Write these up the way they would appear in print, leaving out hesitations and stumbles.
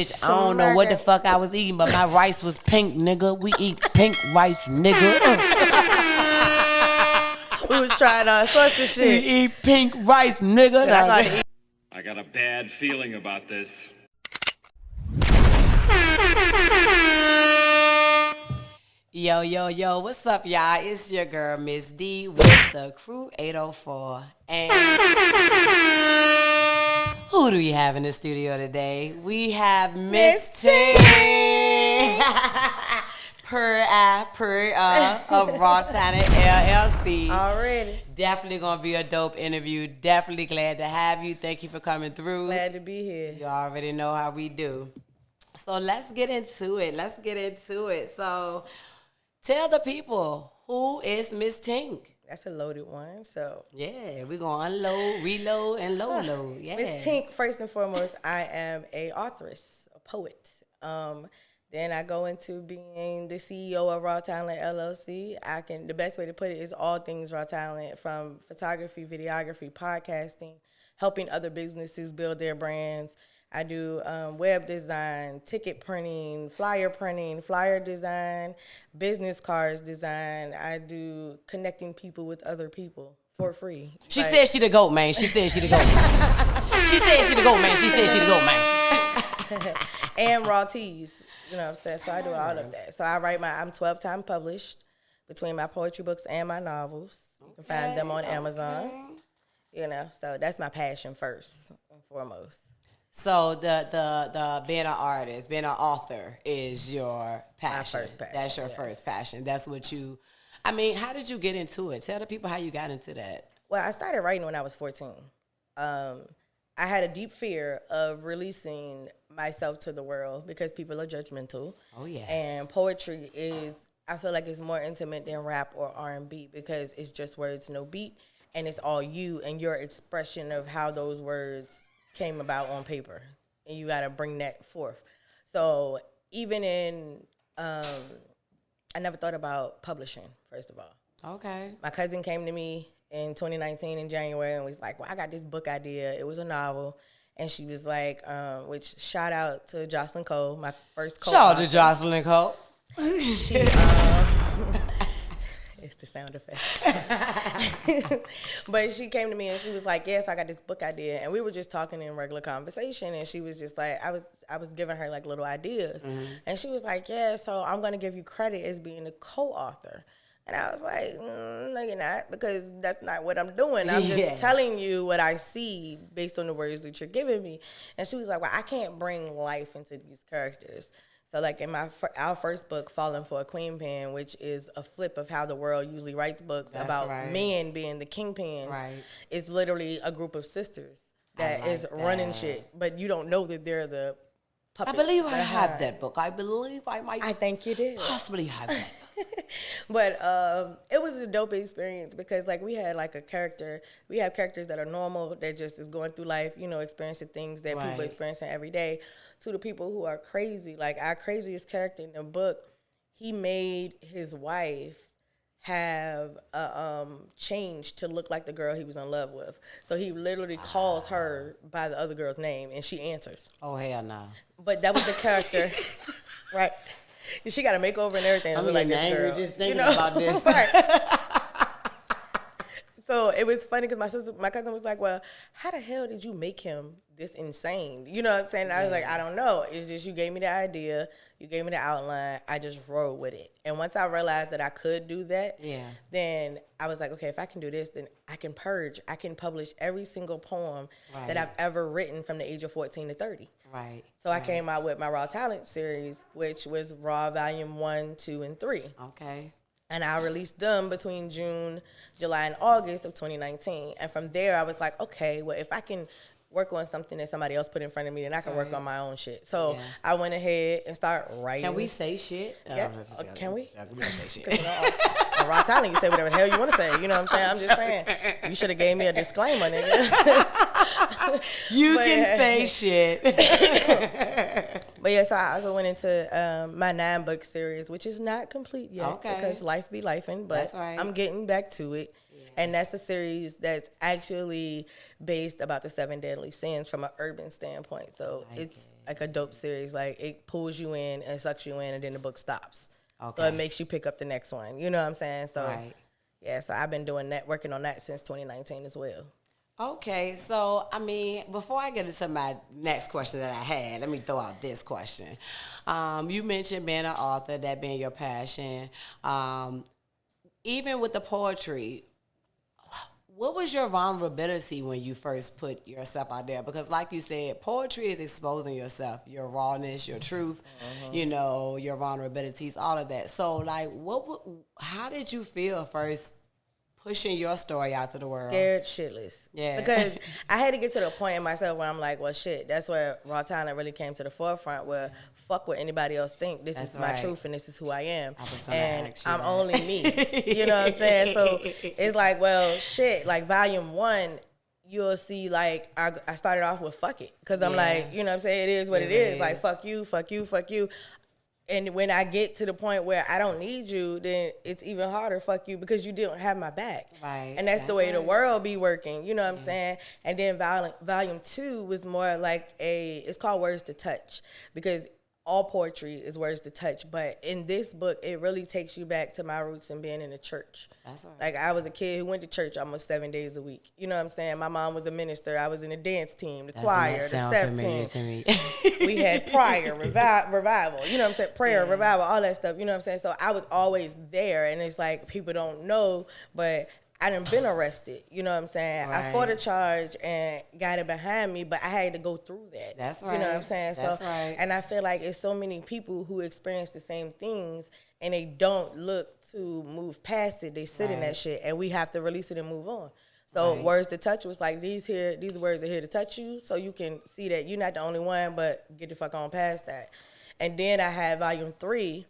I don't know what the fuck I was eating, but my rice was pink, nigga. We eat pink rice, nigga. We was trying all sorts of shit. We eat pink rice, nigga. I got a bad feeling about this. Yo, what's up, y'all? It's your girl, Mizz D, with the Crew 804. And who do we have in the studio today? We have Miss Tink. of Rawtalent, LLC. Already. Definitely gonna be a dope interview. Definitely glad to have you. Thank you for coming through. Glad to be here. You already know how we do. So let's get into it. So tell the people, who is Miss Tink? That's a loaded one. So yeah, we're gonna unload, reload, and load. Yeah. Miss Tink, first and foremost, I am a authoress, a poet. Then I go into being the CEO of Rawtalent LLC. The best way to put it is all things Rawtalent, from photography, videography, podcasting, helping other businesses build their brands. I do web design, ticket printing, flyer design, business cards design. I do connecting people with other people for free. She said she the GOAT, man. She said she the GOAT. And raw teas, you know what I'm saying? So I do all of that. So I'm 12-time published between my poetry books and my novels. You can find them on Amazon. You know, so that's my passion first and foremost. So the being an artist, being an author is your passion. My first passion. That's your first passion. That's what how did you get into it? Tell the people how you got into that. Well, I started writing when I was 14. I had a deep fear of releasing myself to the world because people are judgmental. Oh, yeah. And poetry I feel like it's more intimate than rap or R&B because it's just words, no beat, and it's all you and your expression of how those words came about on paper, and you got to bring that forth. So even I never thought about publishing, first of all. Okay. My cousin came to me in 2019 in January and was like, well, I got this book idea. It was a novel. And she was like, which shout out to Jocelyn Cole, my first co-author. Shout out to Jocelyn Cole. She, it's the sound effect. But she came to me and she was like, yes, I got this book idea. And we were just talking in regular conversation. And she was just like, I was giving her like little ideas. Mm-hmm. And she was like, yeah, so I'm going to give you credit as being a co-author. And I was like, no, you're not, because that's not what I'm doing. I'm just telling you what I see based on the words that you're giving me. And she was like, well, I can't bring life into these characters. So like in our first book, Falling for a Queen Pen, which is a flip of how the world usually writes books about men being the kingpins, it's literally a group of sisters that is running shit, but you don't know that they're the puppets. I believe I have that book. I believe I might. I think you did. Possibly have that. But it was a dope experience because like we have characters that are normal, that just is going through life, you know, experiencing things that people experiencing every day, to the people who are crazy. Like our craziest character in the book, he made his wife have a change to look like the girl he was in love with. So he literally calls her by the other girl's name and she answers. Oh, hell no. But that was the character, right? She got a makeover and everything. I'm like this girl. Just thinking about this. Right. So it was funny because my cousin was like, well, how the hell did you make him this insane? You know what I'm saying? And I was like, I don't know. It's just you gave me the idea. You gave me the outline. I just rolled with it. And once I realized that I could do that, then I was like, okay, if I can do this, then I can purge. I can publish every single poem that I've ever written from the age of 14 to 30. Right. So I came out with my Rawtalent series, which was Raw Volume 1, 2, and 3. Okay. And I released them between June, July, and August of 2019. And from there, I was like, okay, well, if I can work on something that somebody else put in front of me, then I can work on my own shit. So I went ahead and started writing. Can we say shit? Yeah. Can we? We can say shit. Rawtalent, you say whatever the hell you want to say. You know what I'm saying? I'm just saying. You should have gave me a disclaimer, nigga. You can say shit. But yes, I also went into my 9-book series, which is not complete yet because life be lifing. But I'm getting back to it. Yeah. And that's a series that's actually based about the 7 deadly sins from an urban standpoint. So it's like a dope series. Like it pulls you in and sucks you in, and then the book stops. Okay. So it makes you pick up the next one. You know what I'm saying? So yeah, so I've been doing that, working on that since 2019 as well. Okay, so I mean, before I get into my next question that I had, let me throw out this question. You mentioned being an author, that being your passion. Even with the poetry, what was your vulnerability when you first put yourself out there? Because like you said, poetry is exposing yourself, your rawness, your truth, you know, your vulnerabilities, all of that. So like, how did you feel first pushing your story out to the world? Scared shitless. Yeah. Because I had to get to the point in myself where I'm like, well, shit, that's where Rawtalent really came to the forefront, where fuck what anybody else think. This is my truth and this is who I am. And I'm only me. You know what I'm saying? So it's like, well, shit, like volume 1, you'll see, like, I started off with fuck it. Because I'm like, you know what I'm saying? It is what it is. Like, fuck you, fuck you, fuck you. And when I get to the point where I don't need you, then it's even harder, fuck you, because you didn't have my back. Right. And that's the way the world be working, you know what I'm saying? And then volume 2 was more like it's called Words to Touch, because all poetry is words to touch. But in this book, it really takes you back to my roots and being in the church. That's right. Like, I was a kid who went to church almost 7 days a week. You know what I'm saying? My mom was a minister. I was in the dance team, the choir, the step team. To me. We had prayer, revival. You know what I'm saying? Prayer, revival, all that stuff. You know what I'm saying? So I was always there. And it's like, people don't know, but I done been arrested, you know what I'm saying? Right. I fought a charge and got it behind me, but I had to go through that. That's right. You know what I'm saying? That's right. And I feel like it's so many people who experience the same things, and they don't look to move past it. They sit in that shit, and we have to release it and move on. So Words to Touch was like, these words are here to touch you, so you can see that you're not the only one, but get the fuck on past that. And then I had volume 3,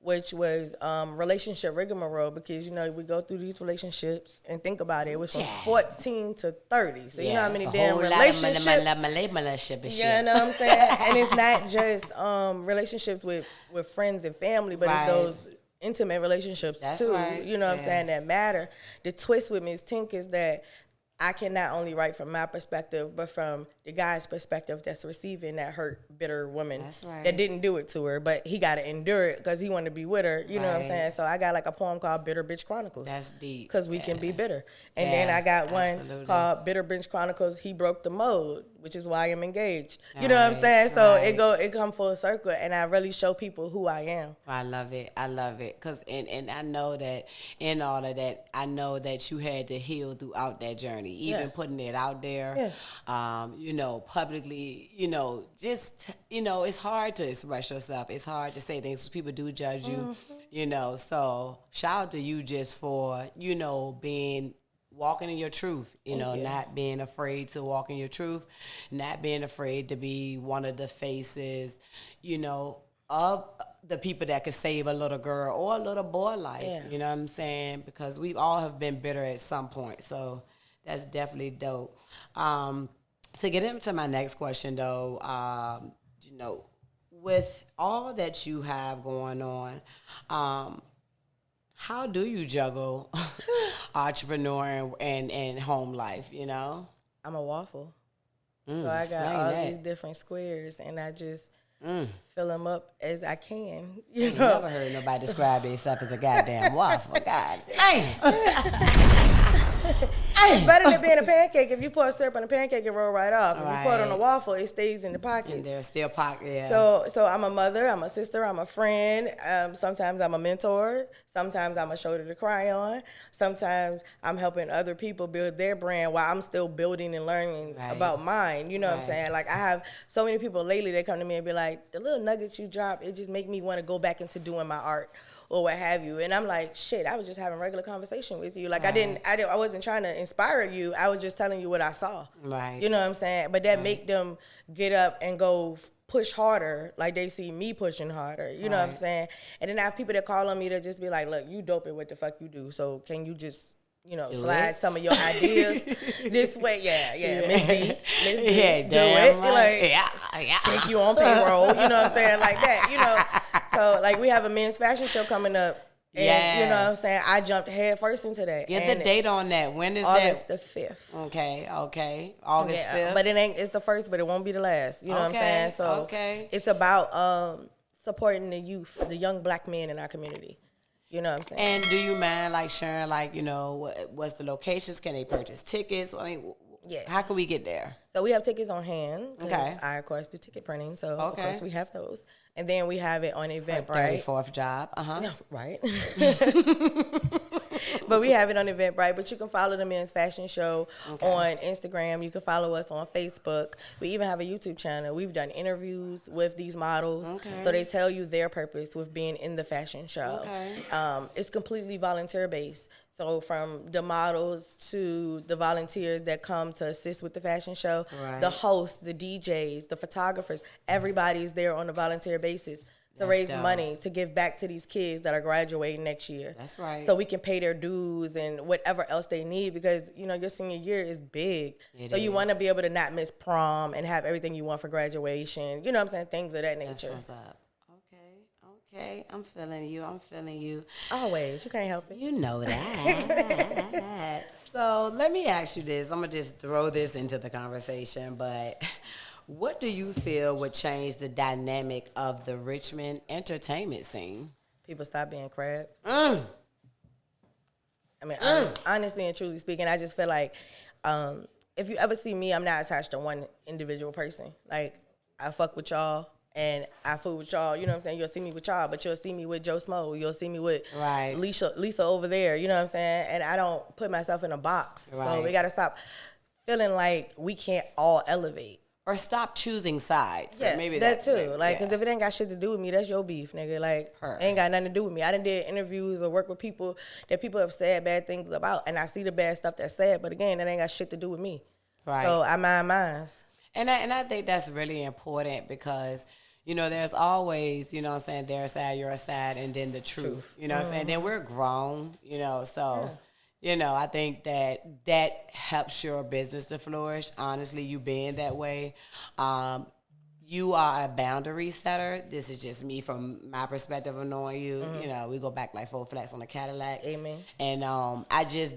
which was relationship rigmarole, because, you know, we go through these relationships and think about it. It was from 14 to 30. So you know how many damn relationships. You know what I'm saying? And it's not just relationships with friends and family, but it's those intimate relationships too. Right. You know what I'm saying, that matter. The twist with Mizz Tink is that I can not only write from my perspective, but from the guy's perspective that's receiving that hurt, bitter woman that didn't do it to her, but he got to endure it because he wanted to be with her. You know what I'm saying? So I got like a poem called Bitter Bitch Chronicles. That's deep. Because we can be bitter. And then I got one called Bitter Bitch Chronicles, He Broke the Mold, which is why I'm engaged. You know what I'm saying? So it come full circle, and I really show people who I am. I love it. I love it. Because and I know that in all of that, I know that you had to heal throughout that journey. Even putting it out there, you know, publicly, you know, just, you know, it's hard to express yourself. It's hard to say things. People do judge you, you know. So shout out to you just for, you know, walking in your truth, you know, not being afraid to walk in your truth, not being afraid to be one of the faces, you know, of the people that could save a little girl or a little boy life, you know what I'm saying? Because we all have been bitter at some point. So that's definitely dope. To get into my next question, though, you know, with all that you have going on, how do you juggle entrepreneur and home life, you know? I'm a waffle. So I got all these different squares, and I just fill them up as I can. You know? Never heard nobody describe themselves as a goddamn waffle. God damn. It's better than being a pancake. If you pour syrup on a pancake, it roll right off. If you pour it on a waffle, it stays in the pocket. And there's still pocket, So I'm a mother, I'm a sister, I'm a friend. Sometimes I'm a mentor. Sometimes I'm a shoulder to cry on. Sometimes I'm helping other people build their brand while I'm still building and learning about mine. You know what I'm saying? Like, I have so many people lately that come to me and be like, the little nuggets you drop, it just make me want to go back into doing my art or what have you. And I'm like, shit, I was just having regular conversation with you. Like, I wasn't trying to inspire you. I was just telling you what I saw. Right. You know what I'm saying? But that make them get up and go push harder, like they see me pushing harder. You know what I'm saying? And then I have people that call on me to just be like, look, you dope at what the fuck you do. So can you just, you know, slide some of your ideas this way? Mizz D, do it. Like, take you on payroll, you know what I'm saying? Like that, you know. So, like, we have a men's fashion show coming up And you know what I'm saying? I jumped head first into that. Get the date on that. When is August that? the 5th. Okay. August 5th. But it's the first, but it won't be the last. You know what I'm saying? So it's about supporting the youth, the young black men in our community. You know what I'm saying? And do you mind like sharing like, you know, what's the locations? Can they purchase tickets? I mean, how can we get there? So we have tickets on hand. Okay. I, of course, do ticket printing. So, of course, we have those. And then we have it on Eventbrite. 34th job. Yeah, right. But we have it on Eventbrite. But you can follow the Men's Fashion Show on Instagram. You can follow us on Facebook. We even have a YouTube channel. We've done interviews with these models. So they tell you their purpose with being in the fashion show. It's completely volunteer-based. So from the models to the volunteers that come to assist with the fashion show, the hosts, the DJs, the photographers, everybody's there on a volunteer basis to raise money, to give back to these kids that are graduating next year. That's right. So we can pay their dues and whatever else they need because, you know, your senior year is big. So you want to be able to not miss prom and have everything you want for graduation. You know what I'm saying? Things of that nature. That's what's up. Okay, I'm feeling you. Always. You can't help it. You know that. So let me ask you this. I'm going to just throw this into the conversation, but what do you feel would change the dynamic of the Richmond entertainment scene? People stop being crabs. I mean, honestly and truly speaking, I just feel like if you ever see me, I'm not attached to one individual person. Like, I fuck with y'all. And I fool with y'all, you know what I'm saying? You'll see me with y'all, but you'll see me with Joe Smo. You'll see me with Lisa over there, you know what I'm saying? And I don't put myself in a box. So we got to stop feeling like we can't all elevate. Or stop choosing sides. Yeah, maybe that too. Like, because if it ain't got shit to do with me, that's your beef, nigga. Like, it ain't got nothing to do with me. I done did interviews or work with people that people have said bad things about, and I see the bad stuff that's said, but again, that ain't got shit to do with me. Right. So I mind mine. And I think that's really important because, you know, there's always, you know what I'm saying, their side, your side, and then the truth. You know what I'm saying? Then we're grown, you know, so, you know, I think that helps your business to flourish, honestly, you being that way. You are a boundary setter. This is just me from my perspective of knowing you. You know, we go back like 4 flats on a Cadillac. Amen. And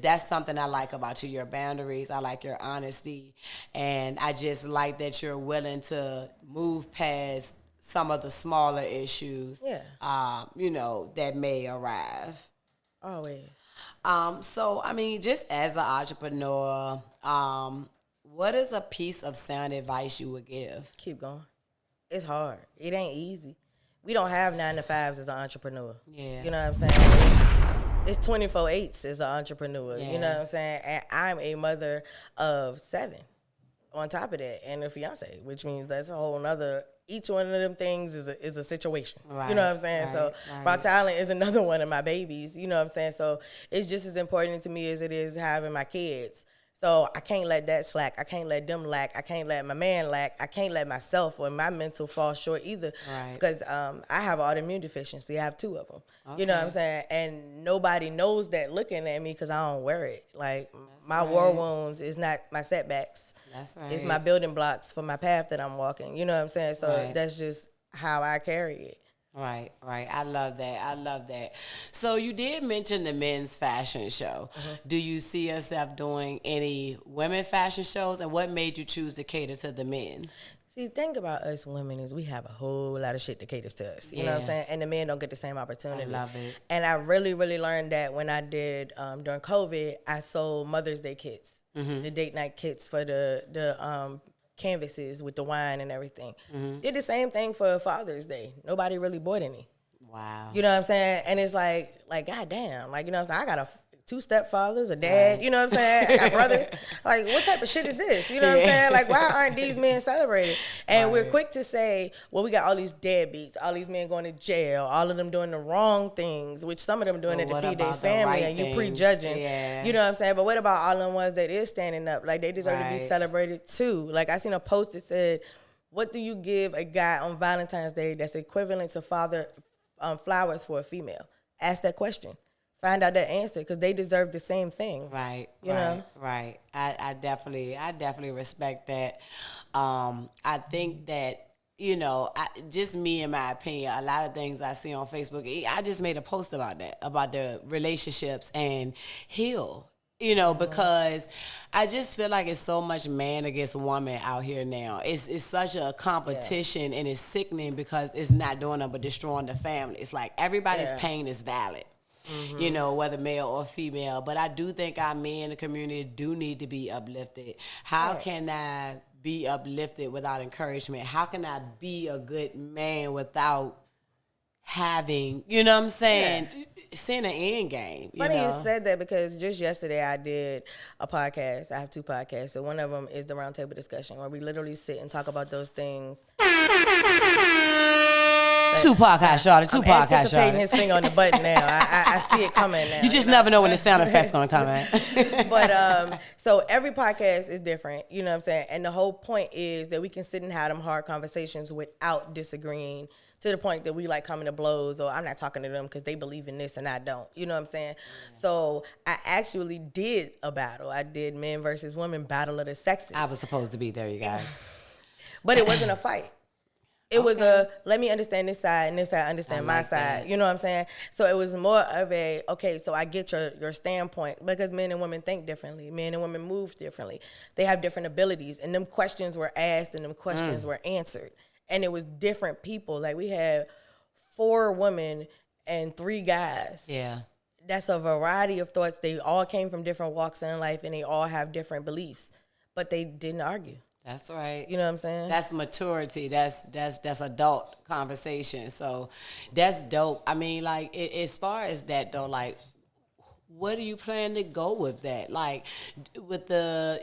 that's something I like about you, your boundaries. I like your honesty. And I just like that you're willing to move past some of the smaller issues, you know, that may arrive. Always. So, I mean, just as an entrepreneur, what is a piece of sound advice you would give? Keep going. It's hard. It ain't easy. We don't have 9-to-5s as an entrepreneur. Yeah. You know what I'm saying? It's 24/8 as an entrepreneur. Yeah. You know what I'm saying? And I'm a mother of 7 on top of that, and a fiance, which means that's a whole nother. Each one of them things is a situation. Right, you know what I'm saying? So Rawtalent is another one of my babies. You know what I'm saying? So it's just as important to me as it is having my kids. So I can't let that slack. I can't let them lack. I can't let my man lack. I can't let myself or my mental fall short either. Because I have autoimmune deficiency. I have 2 of them. Okay. You know what I'm saying? And nobody knows that looking at me because I don't wear it. Like, my war wounds is not my setbacks. That's right. It's my building blocks for my path that I'm walking. You know what I'm saying? So that's just how I carry it. Right. I love that. So you did mention the men's fashion show. Do you see yourself doing any women fashion shows? And what made you choose to cater to the men? See, the thing about us women is we have a whole lot of shit that caters to us. You know what I'm saying? And the men don't get the same opportunity. I love it. And I really, really learned that when I did, during COVID, I sold Mother's Day kits, the date night kits for the canvases with the wine and everything. Did the same thing for Father's Day. Nobody really bought any. Wow. You know what I'm saying? And it's like goddamn, like, you know what I'm saying? I got 2 stepfathers, a dad, you know what I'm saying? I got brothers. Like, what type of shit is this? You know what I'm saying? Like, why aren't these men celebrated? And we're quick to say, well, we got all these deadbeats, all these men going to jail, all of them doing the wrong things, which some of them doing it to feed their family, and you prejudging. You know what I'm saying? But what about all them ones that is standing up? Like, they deserve to be celebrated too. Like, I seen a post that said, what do you give a guy on Valentine's Day that's equivalent to flowers for a female? Ask that question. Find out that answer, because they deserve the same thing. You know? I definitely respect that. I think that just me in my opinion, a lot of things I see on Facebook, I just made a post about that, about the relationships and heal. Because I just feel like it's so much man against woman out here now. It's such a competition, and it's sickening because it's not doing nothing but destroying the family. It's like everybody's pain is valid, whether male or female. But I do think our men in the community do need to be uplifted. How can I be uplifted without encouragement? How can I be a good man without having, what I'm saying? Seeing an end game. Funny you said that because just yesterday I did a podcast. I have 2 podcasts. So one of them is the Roundtable Discussion, where we literally sit and talk about those things. 2 podcasts, Charlotte. 2 podcasts, Charlotte. I'm anticipating his finger on the button now. I see it coming now. You just never know when the sound effect's going to come in. But so every podcast is different. You know what I'm saying? And the whole point is that we can sit and have them hard conversations without disagreeing, to the point that we like coming to blows, or I'm not talking to them because they believe in this and I don't. You know what I'm saying? So I actually did a battle. I did men versus women, battle of the sexes. I was supposed to be there, you guys. But it wasn't a fight. It was let me understand this side and this side understand my side. You know what I'm saying? So it was more of a, okay, so I get your standpoint, because men and women think differently. Men and women move differently. They have different abilities, and them questions were asked and them questions were answered. And it was different people. Like, we had 4 women and 3 guys. Yeah. That's a variety of thoughts. They all came from different walks in life, and they all have different beliefs. But they didn't argue. That's right. You know what I'm saying? That's maturity. That's adult conversation. So that's dope. I mean, like, as far as that, though, like, what do you plan to go with that? Like, with the,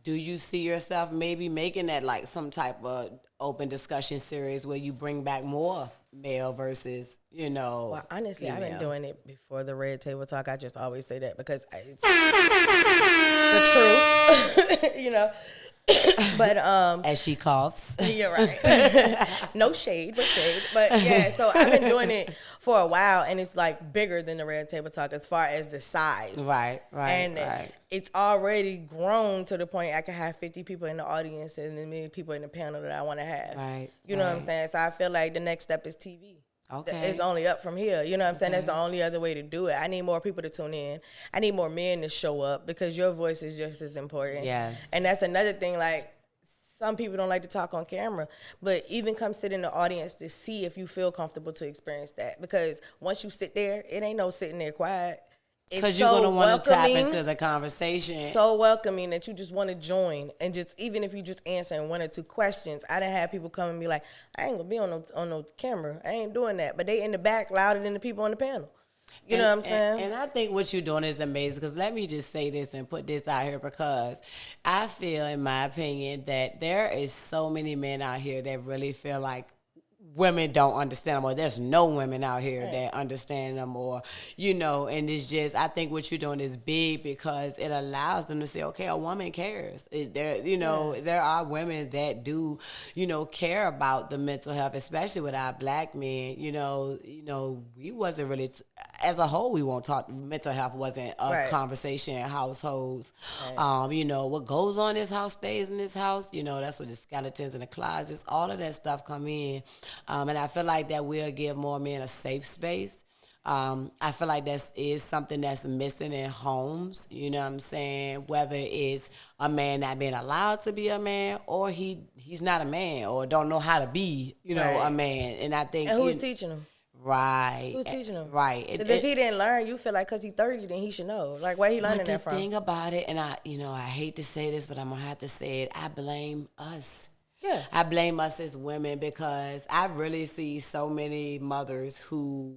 do you see yourself maybe making that like some type of open discussion series where you bring back more male versus, Well, honestly, female? I've been doing it before the Red Table Talk. I just always say that because it's the truth, But as she coughs. You're right. No shade, but shade. But yeah, so I've been doing it for a while, and it's like bigger than the Red Table Talk as far as the size. Right. And it's already grown to the point I can have 50 people in the audience and many people in the panel that I want to have. Right. You know what I'm saying? So I feel like the next step is TV. Okay. It's only up from here. You know what I'm saying? That's the only other way to do it. I need more people to tune in. I need more men to show up, because your voice is just as important. Yes. And that's another thing, like, some people don't like to talk on camera, but even come sit in the audience to see if you feel comfortable to experience that. Because once you sit there, it ain't no sitting there quiet. Because you're going to want to tap into the conversation. So welcoming that you just want to join. And just, even if you just answering 1 or 2 questions, I done had people come and be like, I ain't going to be on no camera. I ain't doing that. But they in the back louder than the people on the panel. You know what I'm saying? And I think what you're doing is amazing, because let me just say this and put this out here, because I feel, in my opinion, that there is so many men out here that really feel like women don't understand them, or there's no women out here that understand them, or, and it's just, I think what you're doing is big, because it allows them to say, okay, a woman cares. There are women that do, care about the mental health, especially with our black men. We wasn't really, as a whole, we won't talk, mental health wasn't a conversation in households. What goes on in this house stays in this house. That's where the skeletons in the closets, all of that stuff come in. And I feel like that will give more men a safe space. I feel like that is something that's missing in homes, you know what I'm saying? Whether it's a man not being allowed to be a man, or he's not a man, or don't know how to be, a man. And I think... And who's teaching him? Right. Who's teaching him? Right. Because if he didn't learn, you feel like because he's 30, then he should know. Like, where he learning that from? The thing about it, and I hate to say this, but I'm going to have to say it, I blame us. Yeah. I blame us as women, because I really see so many mothers who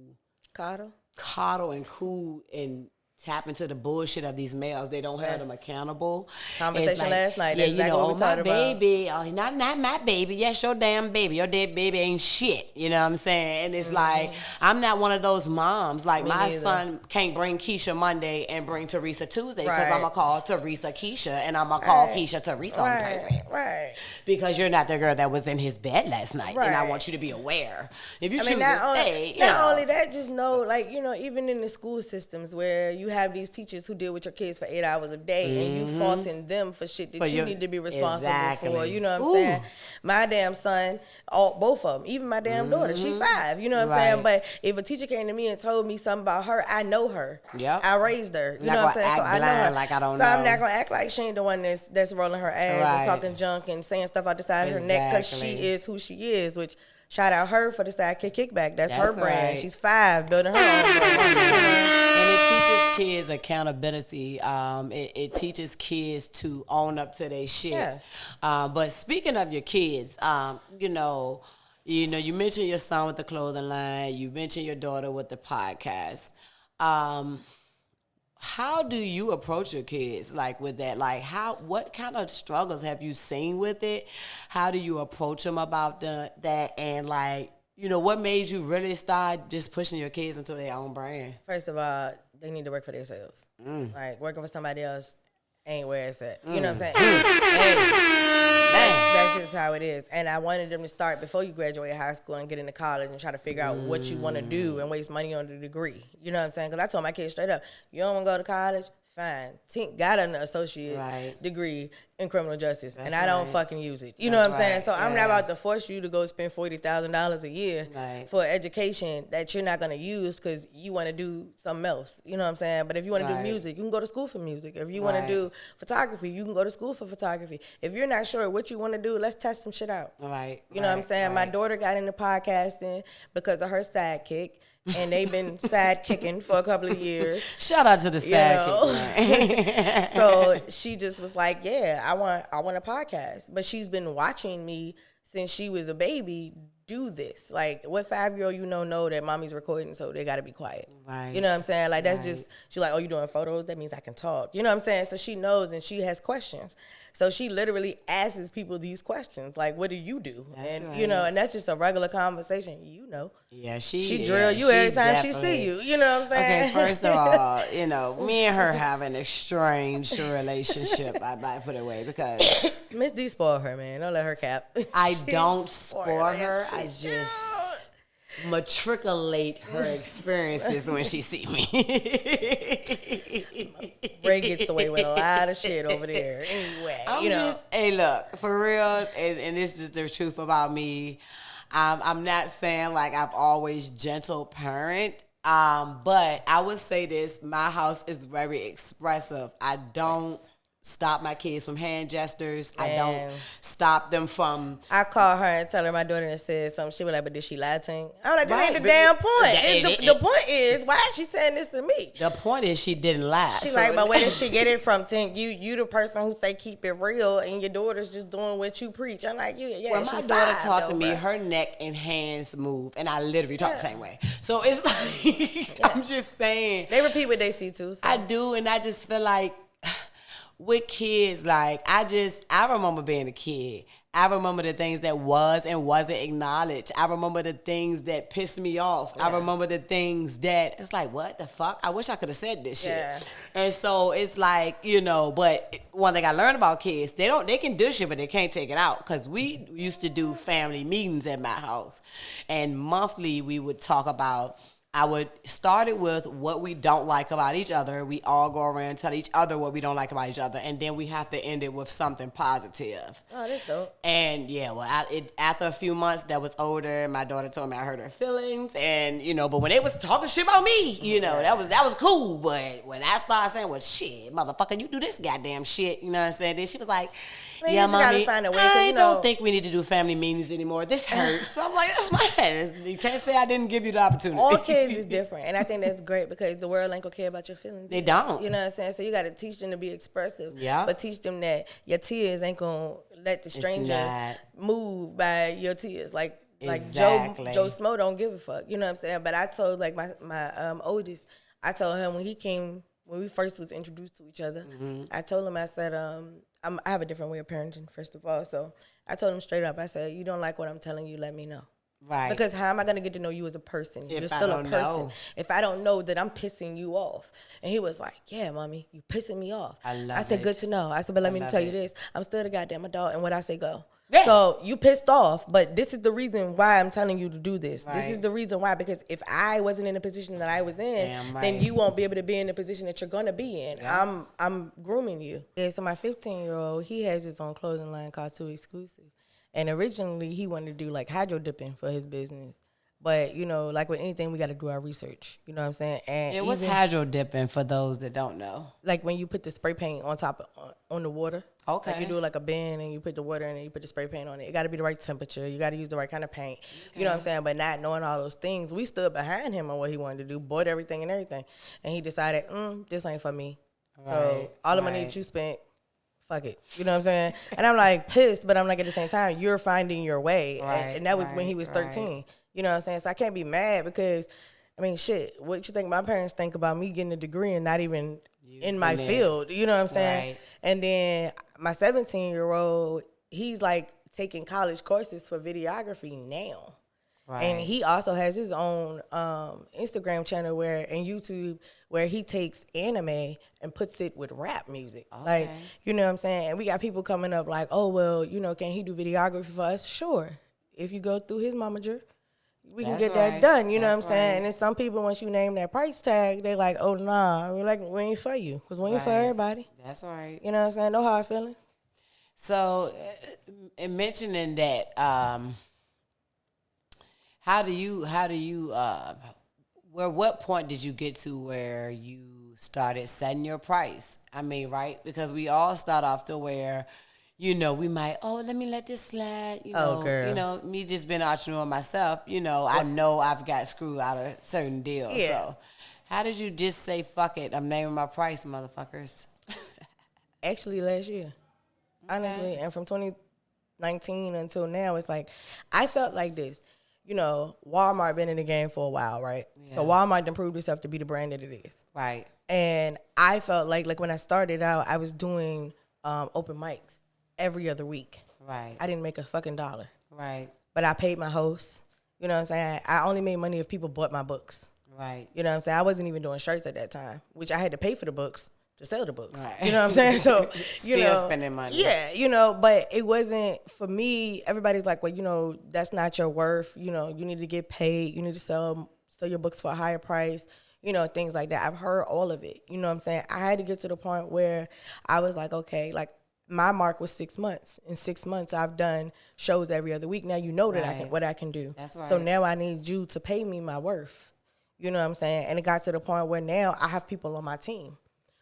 coddle and coo and tap into the bullshit of these males. They don't have them accountable. Conversation last night. Yeah, exactly what we my talked baby. Oh, not my baby. Yes, your damn baby. Your dead baby ain't shit. You know what I'm saying? And it's like, I'm not one of those moms. Like, my son can't bring Keisha Monday and bring Teresa Tuesday, because I'm going to call Teresa Keisha, and I'm going to call Keisha Teresa on purpose. Right. Because you're not the girl that was in his bed last night. And I want you to be aware. If you choose to stay, not only that, just know, like, even in the school systems where you you have these teachers who deal with your kids for 8 hours a day, and you faulting them for shit that you need to be responsible for. You know what I'm saying? My damn son, both of them, even my damn daughter, she's 5. You know what I'm saying? But if a teacher came to me and told me something about her, I know her. Yep. I raised her. You know what I'm saying? So I know her. Like I don't so know. I'm not gonna act like she ain't the one that's rolling her ass and talking junk and saying stuff out the side of her neck, because she is who she is. Which, shout out her for the sidekick kickback. That's her brand. Right. She's 5, building her own brand. And it teaches kids accountability. It teaches kids to own up to their shit. Yes. But speaking of your kids, you mentioned your son with the clothing line. You mentioned your daughter with the podcast. How do you approach your kids, like, with that? Like, what kind of struggles have you seen with it? How do you approach them about that? And, like, what made you really start just pushing your kids into their own brand? First of all, they need to work for themselves. Like, working for somebody else ain't where it's at. You know what I'm saying? That's just how it is. And I wanted them to start before you graduate high school and get into college and try to figure out what you want to do and waste money on the degree. You know what I'm saying? Because I told my kids straight up, you don't want to go to college? Fine. Tink got an associate degree in criminal justice, and I don't fucking use it. You know what I'm saying? So I'm not about to force you to go spend $40,000 a year for education that you're not going to use because you want to do something else. You know what I'm saying? But if you want to do music, you can go to school for music. If you want to do photography, you can go to school for photography. If you're not sure what you want to do, let's test some shit out. You know what I'm saying? My daughter got into podcasting because of her sidekick. And they've been sidekicking for a couple of years. Shout out to the sidekick. So she just was like, "Yeah, I want a podcast." But she's been watching me since she was a baby do this. Like, what 5-year-old know that mommy's recording, so they got to be quiet. Right. You know what I'm saying? Like, that's just, she's like, "Oh, you doing photos? That means I can talk." You know what I'm saying? So she knows, and she has questions. So she literally asks people these questions, like, "What do you do?" That's and and that's just a regular conversation. Yeah, she drill you every time she see you. You know what I'm saying? Okay, first of all, me and her have an estranged relationship. I might put it away because Mizz D spoil her, man. Don't let her cap. I don't spoil her. I just matriculate her experiences when she see me. Ray gets away with a lot of shit over there. Anyway, hey, look, for real, and this is the truth about me. I'm not saying like I've always gentle parent, but I would say this: my house is very expressive. I don't stop my kids from hand gestures. I don't stop them from. I call her and tell her my daughter said something. She was like, "But did she lie to him?" I'm like, "That ain't the damn point. The point is, why is she saying this to me?" The point is, she didn't lie. She like, "But where did she get it from, Tink? You the person who say keep it real, and your daughter's just doing what you preach." I'm like, "Yeah." Well, my daughter talked to me. Her neck and hands move, and I literally talk the same way. So it's like I'm just saying they repeat what they see too. So. I do, and I just feel like. With kids, like, I remember being a kid. I remember the things that was and wasn't acknowledged. I remember the things that pissed me off. Yeah. I remember the things that, it's like, what the fuck? I wish I could have said this shit. And so it's like, but one thing I learned about kids, they can do shit, but they can't take it out. Because we used to do family meetings at my house. And monthly, we would talk about, I would start it with what we don't like about each other. We all go around and tell each other what we don't like about each other. And then we have to end it with something positive. Oh, that's dope. And after a few months that was older, my daughter told me I hurt her feelings. And, but when they was talking shit about me, that was cool. But when I started saying, well, shit, motherfucker, you do this goddamn shit, you know what I'm saying? Then she was like, yeah, mommy, find a way, I don't think we need to do family meetings anymore. This hurts. So I'm like, that's my head. You can't say I didn't give you the opportunity. All kids is different. And I think that's great because the world ain't gonna care about your feelings. They don't. You know what I'm saying? So you got to teach them to be expressive. Yeah. But teach them that your tears ain't gonna let the stranger move by your tears. Like exactly. Joe Smo don't give a fuck. You know what I'm saying? But I told my oldest, I told him when we first was introduced to each other, I told him, I said, I have a different way of parenting, first of all. So I told him straight up, I said, you don't like what I'm telling you, let me know. Right. Because how am I going to get to know you as a person? You're still a person. If I don't know that I'm pissing you off. And he was like, yeah, mommy, you pissing me off. I said, good to know. I said, but let me tell you this. I'm still the goddamn adult, and what I say go. Yeah. So you pissed off, but this is the reason why I'm telling you to do this. Right. This is the reason why, because if I wasn't in the position that I was in, then you won't be able to be in the position that you're gonna be in. Yeah. I'm grooming you. Yeah, so my 15-year-old, he has his own clothing line called Too Exclusive. And originally he wanted to do like hydro dipping for his business. But, you know, like with anything, we got to do our research. You know what I'm saying? And what's hydro dipping for those that don't know? Like when you put the spray paint on top on the water. Okay. Like you do like a bin and you put the water in and you put the spray paint on it. It got to be the right temperature. You got to use the right kind of paint. Okay. You know what I'm saying? But not knowing all those things, we stood behind him on what he wanted to do, bought everything and everything. And he decided, this ain't for me. Right. So all the money that you spent, fuck it. You know what I'm saying? And I'm like pissed, but I'm like at the same time, you're finding your way. Right. And that was when he was 13. Right. You know what I'm saying? So I can't be mad because, I mean, shit, what you think my parents think about me getting a degree and not even in my field? You know what I'm saying? Right. And then my 17-year-old, he's like taking college courses for videography now. Right. And he also has his own Instagram channel and YouTube where he takes anime and puts it with rap music. Okay. Like, you know what I'm saying? And we got people coming up like, oh, well, you know, can he do videography for us? Sure. If you go through his momager, we can get that done. You know what I'm saying? And then some people, once you name that price tag, they like, oh, nah. We're like, we ain't for you. Because we ain't for everybody. That's right. You know what I'm saying? No hard feelings. So, in mentioning that, what point did you get to where you started setting your price? I mean, right? Because we all start off to where, you know, we might, let me let this slide. You know, girl. You know, me just being an entrepreneur myself, you know, I know I've got screwed out of certain deals. Yeah. So how did you just say, fuck it, I'm naming my price, motherfuckers? Actually, last year. Okay. Honestly, and from 2019 until now, it's like, I felt like this. You know, Walmart been in the game for a while, right? Yeah. So Walmart done proved itself to be the brand that it is. Right. And I felt like when I started out, I was doing open mics every other week. Right. I didn't make a fucking dollar. Right. But I paid my hosts. You know what I'm saying? I only made money if people bought my books. Right. You know what I'm saying? I wasn't even doing shirts at that time, which I had to pay for the books to sell the books. Right. You know what I'm saying? So, Still spending money. Yeah, you know, but it wasn't, for me, everybody's like, well, you know, that's not your worth. You know, you need to get paid. You need to sell your books for a higher price. You know, things like that. I've heard all of it. You know what I'm saying? I had to get to the point where I was like, okay, like, my mark was 6 months. In 6 months, I've done shows every other week. Now you know that what I can do. That's right. So now I need you to pay me my worth. You know what I'm saying? And it got to the point where now I have people on my team.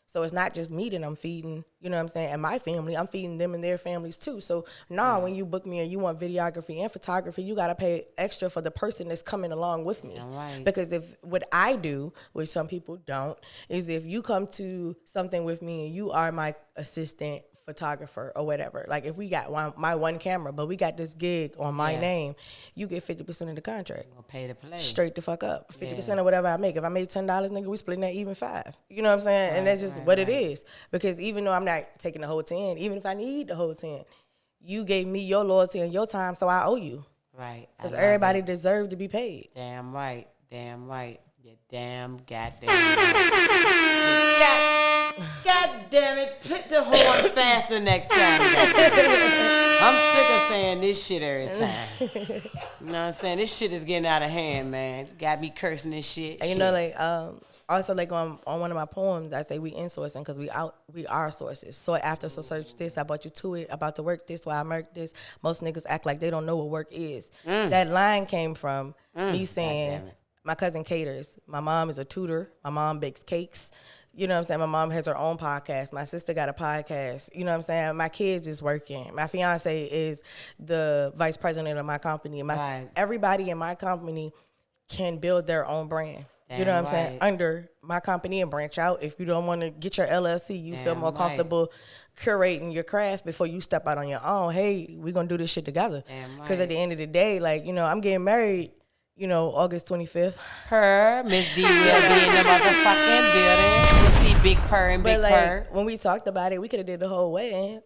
So it's not just me that I'm feeding, you know what I'm saying, and my family. I'm feeding them and their families too. So when you book me and you want videography and photography, you got to pay extra for the person that's coming along with me. Right. Because if what I do, which some people don't, is if you come to something with me and you are my assistant photographer or whatever, like if we got my one camera, but we got this gig on my name, you get 50% of the contract. We'll pay to play. Straight the fuck up. 50% of whatever I make. If I made $10, nigga, we splitting that even 5. You know what I'm saying? Right, and that's just what it is. Because even though I'm not taking the whole 10, even if I need the whole 10, you gave me your loyalty and your time, so I owe you. Right. Because everybody deserves to be paid. Damn right. Damn right. You damn goddamn right. God damn it, put the horn faster next time. I'm sick of saying this shit every time. You know what I'm saying? This shit is getting out of hand, man. Got me cursing this shit. And you know, like, also, like, on one of my poems, I say we insourcing because we are sources. Sought after, so search this. I brought you to it. About to work this, why I murked this. Most niggas act like they don't know what work is. That line came from me saying, my cousin caters. My mom is a tutor. My mom bakes cakes. You know what I'm saying? My mom has her own podcast. My sister got a podcast. You know what I'm saying? My kids is working. My fiance is the vice president of my company. Everybody in my company can build their own brand. Damn, you know what I'm saying? Under my company and branch out. If you don't want to get your LLC, you feel more comfortable curating your craft before you step out on your own. Hey, we're going to do this shit together. Because at the end of the day, like, you know, I'm getting married, you know, August 25th. Mizz D will be in the motherfucking building. We'll see Big Purr and Big Purr. When we talked about it, we could have did the whole wedding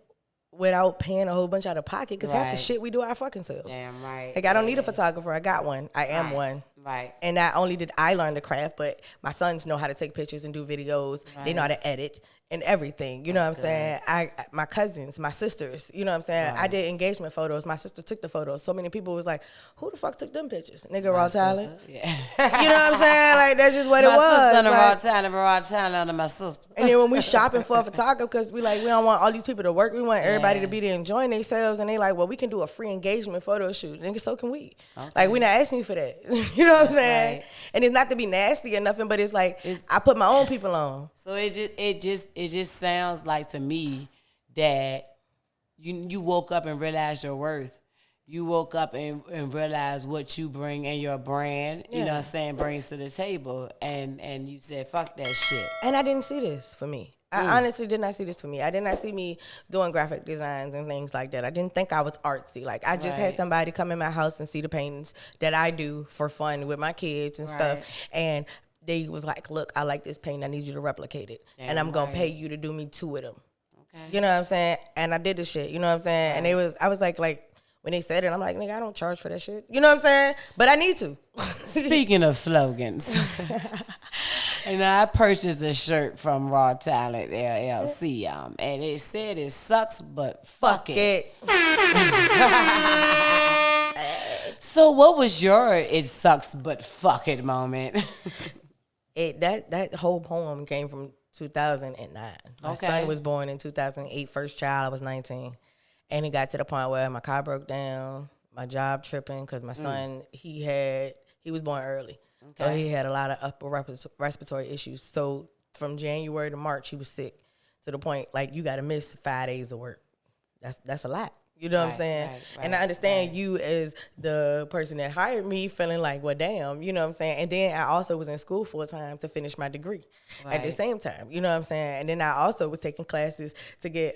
without paying a whole bunch out of pocket because half the shit we do our fucking selves. Damn right. Like, I don't need a photographer. I got one. I am one. Right. And not only did I learn the craft, but my sons know how to take pictures and do videos. They know how to edit. in everything. You know what I'm saying? My cousins, my sisters, you know what I'm saying? Right. I did engagement photos. My sister took the photos. So many people was like, who the fuck took them pictures? Nigga, Rawtalent. Yeah. You know what I'm saying? Like, that's just what it was. My sister like, Rawtalent under my sister. And then when we shopping for a photographer, because we don't want all these people to work. We want everybody to be there enjoying themselves. And they like, well, we can do a free engagement photo shoot. Nigga, so can we. Okay. Like, we not asking you for that. You know what I'm saying? Right. And it's not to be nasty or nothing, but it's like, I put my own people on. So it just sounds like to me that you woke up and realized your worth. You woke up and realized what you bring and your brand, you know what I'm saying, brings to the table. And you said, fuck that shit. And I didn't see this for me. I honestly did not see this for me. I did not see me doing graphic designs and things like that. I didn't think I was artsy. Like, I just had somebody come in my house and see the paintings that I do for fun with my kids and stuff. And they was like, look, I like this painting. I need you to replicate it. And I'm going to pay you to do me 2 of them. Okay. You know what I'm saying? And I did the shit. You know what I'm saying? And I was like, when they said it, I'm like, nigga, I don't charge for that shit. You know what I'm saying? But I need to. Speaking of slogans, I purchased a shirt from Rawtalent LLC, and it said it sucks, but fuck it. So what was your it sucks, but fuck it moment? That whole poem came from 2009. My son was born in 2008, first child, I was 19. And it got to the point where my car broke down, my job tripping, because my son, he was born early. Okay. So he had a lot of upper respiratory issues. So from January to March, he was sick to the point, like, you got to miss 5 days of work. That's a lot. You know what I'm saying? Right, and I understand you as the person that hired me feeling like, well, damn, you know what I'm saying? And then I also was in school full time to finish my degree at the same time. You know what I'm saying? And then I also was taking classes to get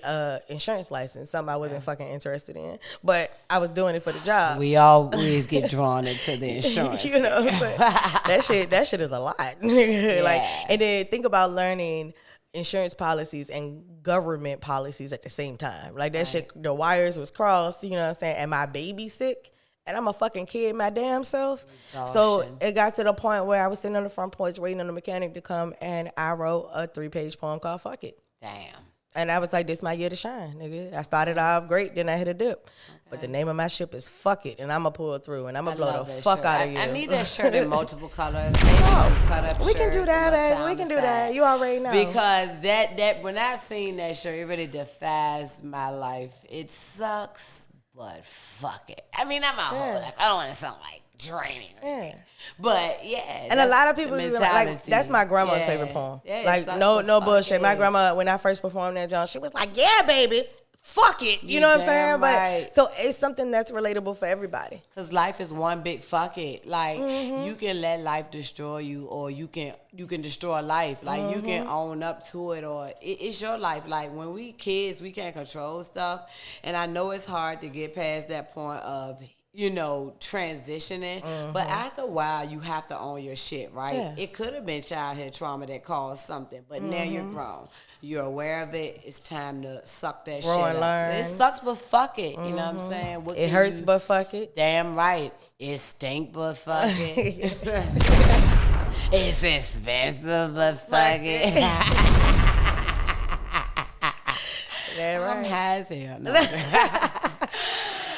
insurance license, something I wasn't fucking interested in. But I was doing it for the job. We always get drawn into the insurance. You know, but that shit is a lot. Like, and then think about learning insurance policies and government policies at the same time. Like, that shit, the wires was crossed, you know what I'm saying? And my baby sick, and I'm a fucking kid my damn self. So it got to the point where I was sitting on the front porch waiting on the mechanic to come, and I wrote a 3-page poem called Fuck It. Damn. And I was like, this my year to shine, nigga. I started off great, then I hit a dip. Okay. But the name of my ship is Fuck It, and I'm going to pull it through, and I'm going to blow the fuck out of you. I need that shirt in multiple colors. Maybe some cut-up shirts. We can do that, baby. We can do that. You already know. Because that when I seen that shirt, it really defies my life. It sucks, but fuck it. I mean, I'm a whole life. I don't want to sound like draining. Yeah. But and a lot of people be like, that's my grandma's favorite poem. Yeah, like, no bullshit. My grandma, when I first performed that John, she was like, yeah, baby, fuck it. You know what I'm saying? Right. But so it's something that's relatable for everybody. Because life is one big fuck it. Like, you can let life destroy you, or you can destroy life. Like, you can own up to it, or it's your life. Like, when we kids, we can't control stuff. And I know it's hard to get past that point of, you know, transitioning. But after a while, you have to own your shit, right? Yeah. It could have been childhood trauma that caused something, but now you're grown. You're aware of it. It's time to suck that shit up. Learn. It sucks, but fuck it. You know what I'm saying? It hurts, but fuck it. Damn right. It stink, but fuck it. It's expensive, but fuck it. That right. I'm high as hell. No.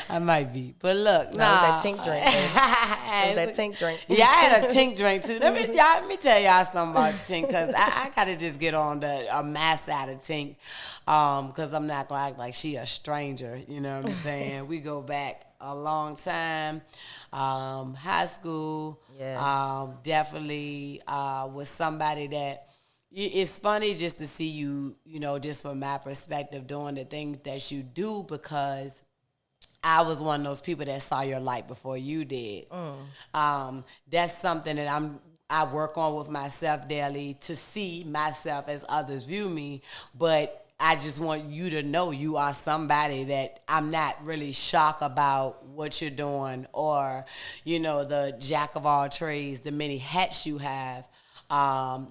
I might be, but look, that Tink drink. That Tink drink. Yeah, I had a Tink drink too. Let me tell y'all something about Tink, because I gotta just get on the mass side of Tink, because I'm not gonna act like she a stranger. You know what I'm saying? We go back a long time. High school, definitely was somebody that. It's funny just to see you, you know, just from my perspective, doing the things that you do, because I was one of those people that saw your light before you did. That's something that I work on with myself daily, to see myself as others view me. But I just want you to know you are somebody that I'm not really shocked about what you're doing, or, you know, the jack of all trades, the many hats you have.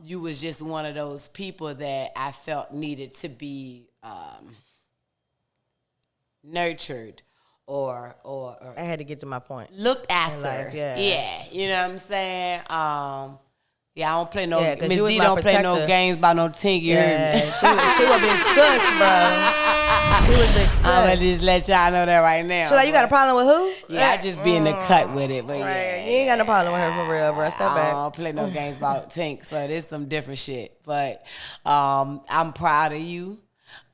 You was just one of those people that I felt needed to be nurtured. Or I had to get to my point. Looked after. Life, yeah. You know what I'm saying? Yeah, I don't play no. Yeah, Mizz D don't play no games by no Tink. Yeah, she was big sus, bro. She was big sus. I'm gonna just let y'all know that right now. She like, you got a problem with who? Yeah, I just be in the cut with it, but right. yeah, you ain't got no problem with her for real, bro. Step back. I don't play no games about Tink, so there's some different shit. But I'm proud of you.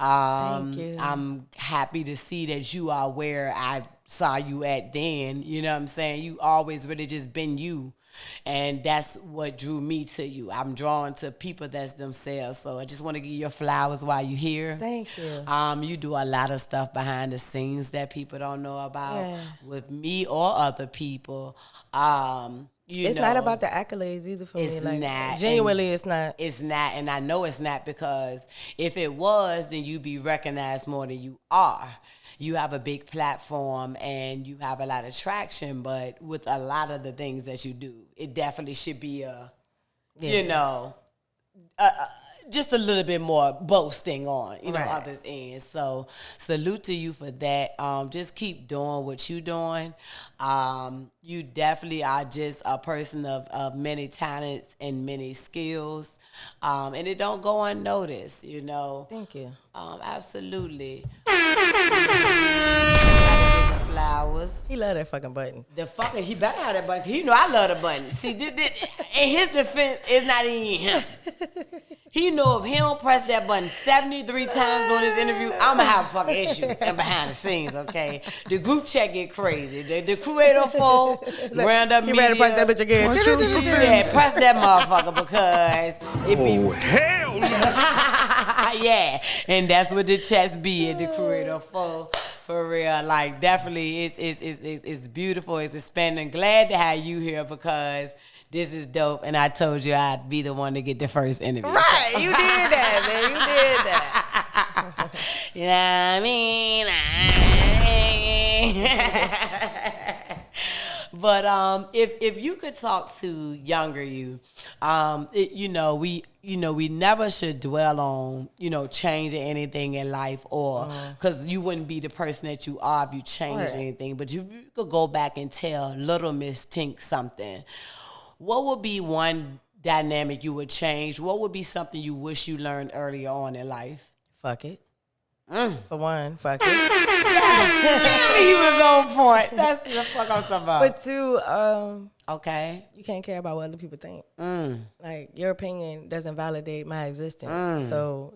Thank you. I'm happy to see that you are where I saw you at then. You know what I'm saying? You always really just been you. And that's what drew me to you. I'm drawn to people that's themselves. So I just want to give you your flowers while you're here. Thank you. You do a lot of stuff behind the scenes that people don't know about with me or other people. It's not about the accolades either for me. It's not. Genuinely, it's not. It's not, and I know it's not, because if it was, then you'd be recognized more than you are. You have a big platform and you have a lot of traction, but with a lot of the things that you do, it definitely should be just a little bit more boasting on, others' ends. So salute to you for that. Just keep doing what you're doing. You definitely are just a person of many talents and many skills. And it don't go unnoticed, Thank you. Absolutely. Flowers. He love that fucking button. He better have that button. He know I love the button. See, in his defense, it's not even him. He know if he don't press that button 73 times during this interview, I'm gonna have a fucking issue and behind the scenes, okay? The group chat get crazy. The crew 804, round up media. You better press that bitch again. Yeah, press that motherfucker because it be... Oh, hell no! Yeah, and that's what the chats be at the crew 804. For real, like definitely, it's beautiful. It's expanding. Glad to have you here because this is dope. And I told you I'd be the one to get the first interview. Right, you did that, man. You did that. You know what I mean? But if you could talk to younger you, we never should dwell on, changing anything in life, or because you wouldn't be the person that you are if you changed anything. But you could go back and tell little Miss Tink something. What would be one dynamic you would change? What would be something you wish you learned earlier on in life? Fuck it. For one, fuck it. He was on point. That's the fuck I'm talking about. But two, okay, you can't care about what other people think. Like, your opinion doesn't validate my existence. So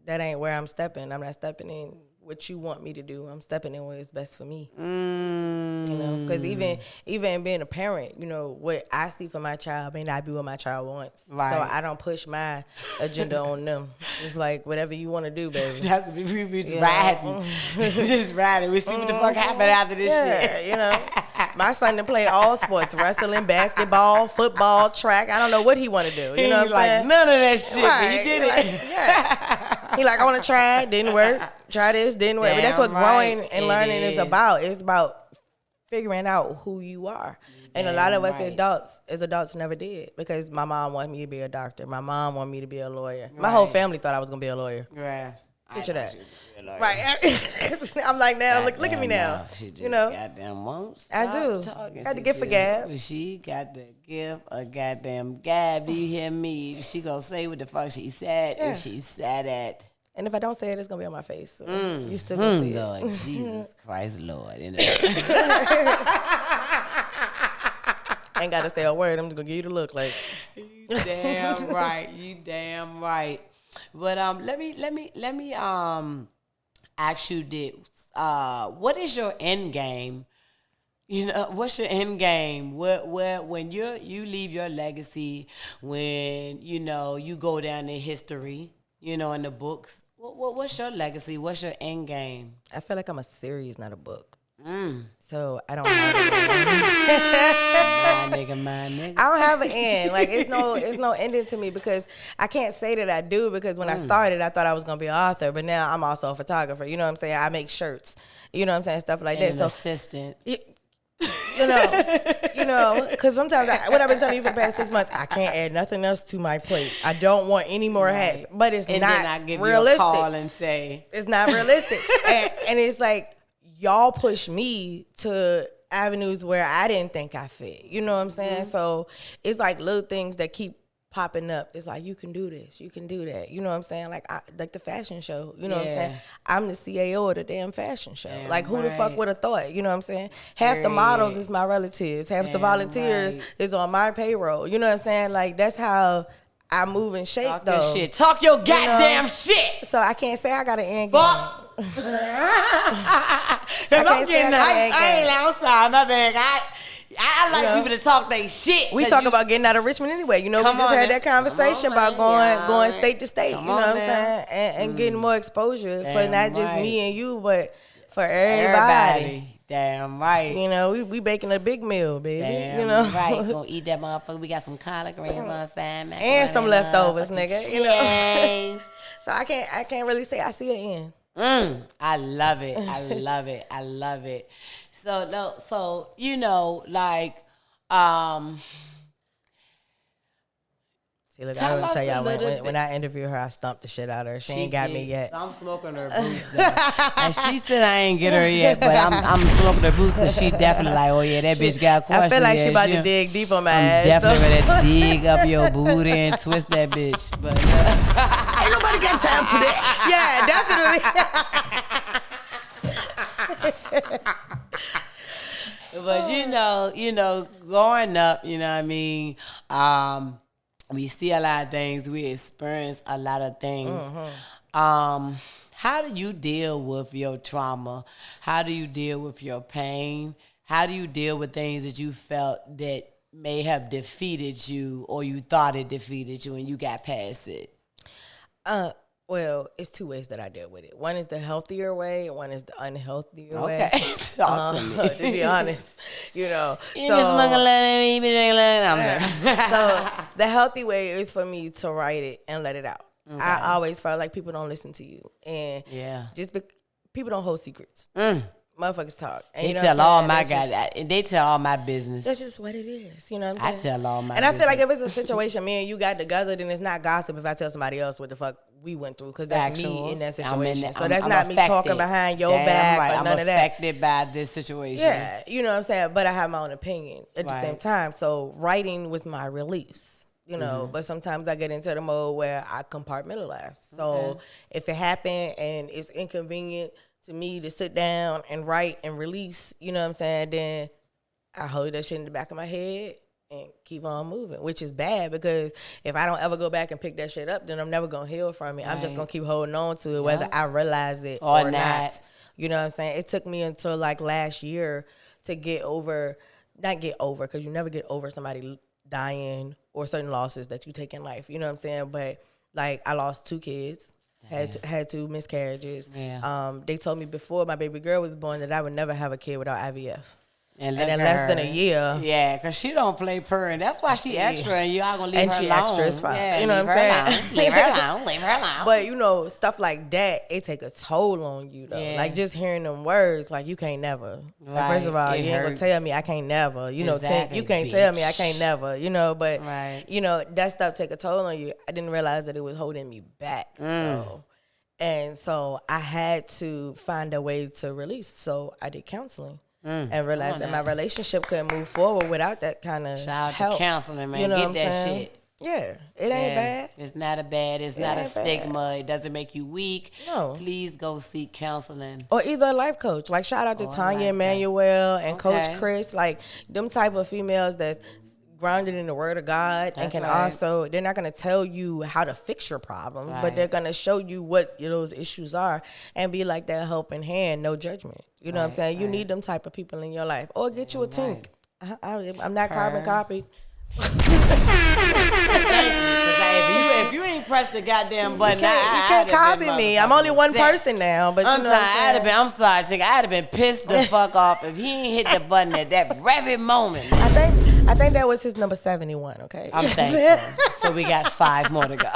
that ain't where I'm stepping. I'm not stepping in what you want me to do. I'm stepping in what is best for me. Because even being a parent, what I see for my child may not be what my child wants. Right. So I don't push my agenda on them. It's like, whatever you want to do, baby. That's we just riding. Just riding. We see what the fuck happened after this shit. My son done played all sports, wrestling, basketball, football, track. I don't know what he want to do. You know what I'm saying? None of that shit, right. But he did it. He like, I want to try it, didn't work. Try this, didn't work. But that's what growing and learning is about. It's about figuring out who you are. And a lot of us as adults never did, because my mom wanted me to be a doctor. My mom wanted me to be a lawyer. My whole family thought I was going to be a lawyer. Right. Picture that. Right. I'm like, now, look at me now. She just goddamn won't stop I do. Talking. Got the gift for gab. She got the gift of goddamn gab. You hear me? She gonna say what the fuck she said, and she said it. And if I don't say it, it's gonna be on my face. So you still gonna see Lord, it. Jesus Christ, Lord. Ain't gotta say a word. I'm just gonna give you the look. Like, you damn right. You damn right. But let me ask you this: what is your end game? What's your end game? Where when you leave your legacy, when you go down in history, in the books. What's your legacy? What's your end game? I feel like I'm a series, not a book. So I don't have an end. My nigga. I don't have an end. Like, it's no ending to me, because I can't say that I do, because when I started, I thought I was gonna be an author, but now I'm also a photographer. You know what I'm saying? I make shirts. You know what I'm saying? Stuff like that. An assistant. Because sometimes what I've been telling you for the past 6 months, I can't add nothing else to my plate. I don't want any more hats, but it's not then I give realistic. You a call and say it's not realistic, and it's like, y'all push me to avenues where I didn't think I fit. You know what I'm saying? So it's like little things that keep popping up. It's like, you can do this, you can do that. You know what I'm saying? Like the fashion show. You know what I'm saying? I'm the CAO of the damn fashion show. Damn like, who the fuck would have thought? You know what I'm saying? Half the models is my relatives. Half the volunteers is on my payroll. You know what I'm saying? Like, that's how I move and shape, Talk though. your shit. Talk your goddamn shit. So I can't say I got an end game. Fuck. Cause I'm getting I ain't outside. My bad. I like people to talk their shit. We talk about getting out of Richmond anyway. You know, we just had that conversation about going state to state. You know what I'm saying? And getting more exposure for not just me and you, but for everybody. Damn right. You know, we baking a big meal, baby. Damn you know, right. We gonna eat that motherfucker. We got some collard greens on side, and some leftovers, nigga. You know. So I can't really say I see an end. I love it. I love it. I love it. So you know, like, see, look, I want to tell y'all when I interviewed her, I stumped the shit out of her. She ain't got me yet. So I'm smoking her boost, and she said I ain't get her yet, but I'm smoking her boost, and she definitely like, oh yeah, that bitch got questions. I feel like she about to dig deep on my ass. I'm definitely gonna dig up your booty and twist that bitch, but ain't nobody got time for that. Yeah, definitely. But you know, growing up, you know what I mean, we see a lot of things, we experience a lot of things. How do you deal with your trauma? How do you deal with your pain? How do you deal with things that you felt that may have defeated you, or you thought it defeated you and you got past it? Well, it's two ways that I deal with it. One is the healthier way, and one is the unhealthier way. Okay, talk to me. To be honest, you know. So the healthy way is for me to write it and let it out. Okay. I always felt like people don't listen to you, and people don't hold secrets. Motherfuckers talk. And they tell all my guys, and they tell all my business. That's just what it is. You know what I'm saying? I tell all my business. And I feel like if it's a situation me and you got together, then it's not gossip if I tell somebody else what the fuck we went through, because that's me in that situation. So that's not me talking behind your back or none of that. I'm affected by this situation. Yeah, you know what I'm saying? But I have my own opinion at the same time. So writing was my release. You know, but sometimes I get into the mode where I compartmentalize. So if it happened and it's inconvenient to me to sit down and write and release, you know what I'm saying, then I hold that shit in the back of my head and keep on moving, which is bad, because if I don't ever go back and pick that shit up, then I'm never going to heal from it. Right. I'm just going to keep holding on to it, whether I realize it or not. You know what I'm saying? It took me until like last year to not get over, because you never get over somebody dying or certain losses that you take in life. You know what I'm saying? But like, I lost 2 kids. Had 2 miscarriages. Yeah. They told me before my baby girl was born that I would never have a kid without IVF. And in less than a year. Yeah, because she don't play purring. That's why she extra, and y'all going to leave her alone. And she extra as fuck. Yeah, you know what I'm saying? Leave her alone. Leave her alone. But, you know, stuff like that, it take a toll on you, though. Yeah. Like, just hearing them words, like, you can't never. Right. Like, first of all, you ain't going to tell me I can't never. You know, Tink, you can't tell me I can't never. You know, but, you know, that stuff take a toll on you. I didn't realize that it was holding me back, though. And so I had to find a way to release. So I did counseling and realized that my relationship couldn't move forward without that kind of help. Shout out to counseling, man. You know Get that shit. Yeah, it ain't bad. It's not it's not a stigma. Bad. It doesn't make you weak. No. Please go seek counseling. Or either a life coach. Like, shout out to Tanya Emmanuel and Coach Chris. Like, them type of females that's grounded in the word of God. That's and can also, they're not going to tell you how to fix your problems, but they're going to show you what those issues are and be like that helping hand, no judgment. You know what I'm saying? You need them type of people in your life. Or get you a Tink. I'm not carbon copied. If you ain't pressed the goddamn button, you can't copy me. I'm only one person now, but you know what I'm saying? I'm sorry, Tink. I'd have been pissed the fuck off if he ain't hit the button at that very moment. I think that was his number 71, okay? I'm thankful. So we got 5 more to go.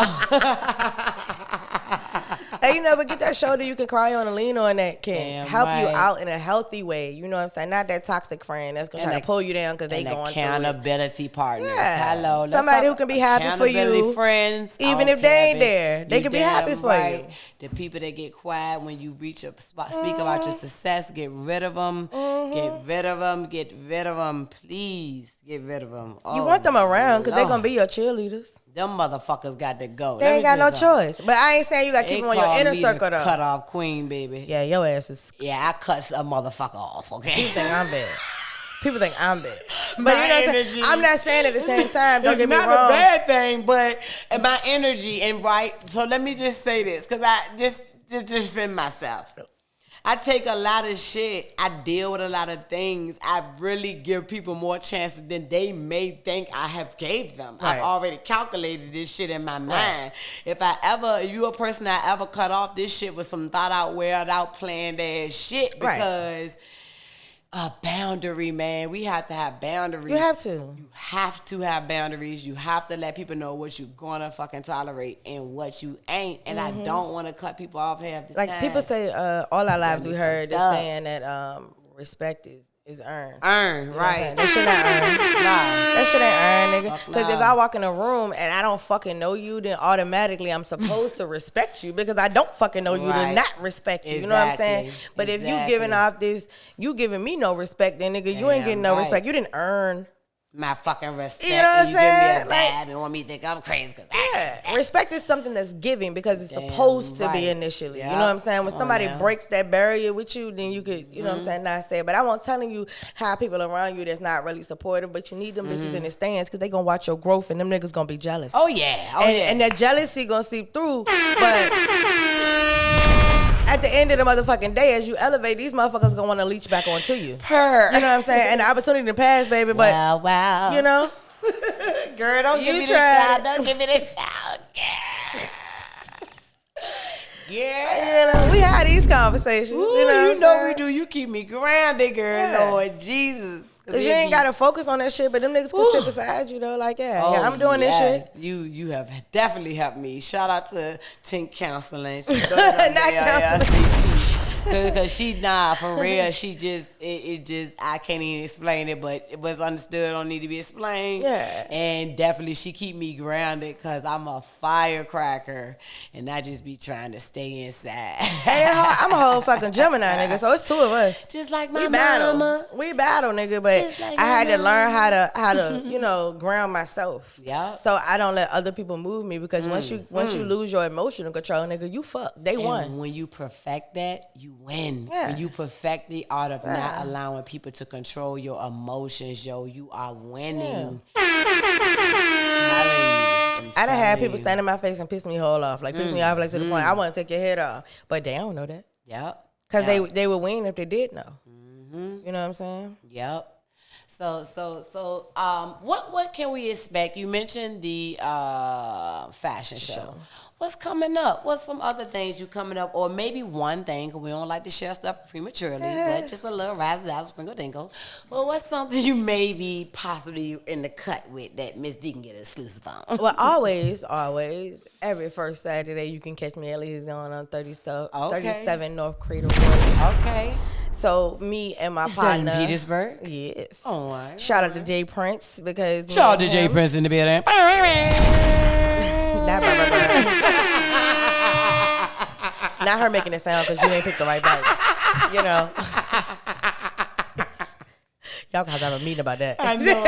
Hey, you know, but get that shoulder you can cry on and lean on that can help you out in a healthy way. You know what I'm saying? Not that toxic friend that's going to try to pull you down because they going through it. Accountability partners. Yeah. Hello. Somebody who can be happy for you. Friends. Even if they ain't there. They can be happy for you. The people that get quiet when you reach a spot, speak about your success, get rid of them. Get rid of them. Get rid of them. Please. Get rid of them. You want them around because they're going to be your cheerleaders. Them motherfuckers got to go. They ain't got no choice. But I ain't saying you got to keep them on your inner circle, though. Cut off queen, baby. Yeah, your ass is... Yeah, I cut a motherfucker off, okay? People think I'm bad. But you know what I'm saying? I'm not saying at the same time, don't get me wrong. It's not a bad thing, but my energy and so let me just say this, because I just defend myself. I take a lot of shit. I deal with a lot of things. I really give people more chances than they may think I have gave them. Right. I've already calculated this shit in my mind. If you a person that ever cut off, this shit was some thought out, weared out, planned ass shit, because a boundary, man. We have to have boundaries. You have to. You have to have boundaries. You have to let people know what you're gonna fucking tolerate and what you ain't. And I don't want to cut people off half the time. Like people say, all our lives we heard this saying that respect is earned. Earned, right. That shit ain't earned. Nah. That shit ain't earned, nigga. Because if I walk in a room and I don't fucking know you, then automatically I'm supposed to respect you because I don't fucking know you to not respect you. Exactly. You know what I'm saying? But if you giving off this, you giving me no respect, then nigga, you ain't getting no respect. You didn't earn my fucking respect. You know what I'm saying? Give me a vibe and want me to think I'm crazy. Respect is something that's given because it's supposed to be initially. Yep. You know what I'm saying? When somebody breaks that barrier with you, then you could, you know what I'm saying, not say it. But I won't telling you how people around you that's not really supportive, but you need them bitches in the stands because they going to watch your growth and them niggas going to be jealous. Oh, yeah. And that jealousy going to seep through. But at the end of the motherfucking day, as you elevate, these motherfuckers gonna want to leech back onto you. You know what I'm saying? And the opportunity to pass, baby. But wow. You know, girl, don't give me this shout. Don't give me this shout. Yeah. You know, we had these conversations. Ooh, you know we do. You keep me grounded, girl. Lord Jesus. Cause you ain't gotta focus on that shit, but them niggas can sit beside you though. Like, I'm doing this shit. You have definitely helped me. Shout out to Tink Counseling. She's not counseling. Cause for real, she just I can't even explain it, but it was understood, don't need to be explained. Yeah. And definitely she keep me grounded cause I'm a firecracker and I just be trying to stay inside. I'm a whole fucking Gemini nigga, so it's two of us. Just like my mama. We battle, nigga, but like I had to learn how to ground myself. Yeah. So I don't let other people move me because once you lose your emotional control, nigga, you fuck. They won. When you perfect that, you win. Yeah. When you perfect the art of not allowing people to control your emotions, you are winning. Yeah. I done had people stand in my face and piss me whole off. Like piss me off like to the point I want to take your head off. But they don't know that. Yep. Because they would win if they did know. You know what I'm saying? Yep. So, what can we expect? You mentioned the fashion show. What's coming up? What's some other things you coming up? Or maybe one thing, because we don't like to share stuff prematurely, but just a little razzle-dazzle, sprinkle-dinkle. Well, what's something you may be possibly in the cut with that Mizz D can get an exclusive on? Well, always, every first Saturday, you can catch me at least on 37 North Cradle Road. Okay. So me and my partner. In Petersburg? Yes. Oh, right. Shout out to Jay Prince because. Shout out to Jay Prince in the building. Not her making it sound because you ain't picked the right bite. You know. Y'all gonna have a meeting about that. I know.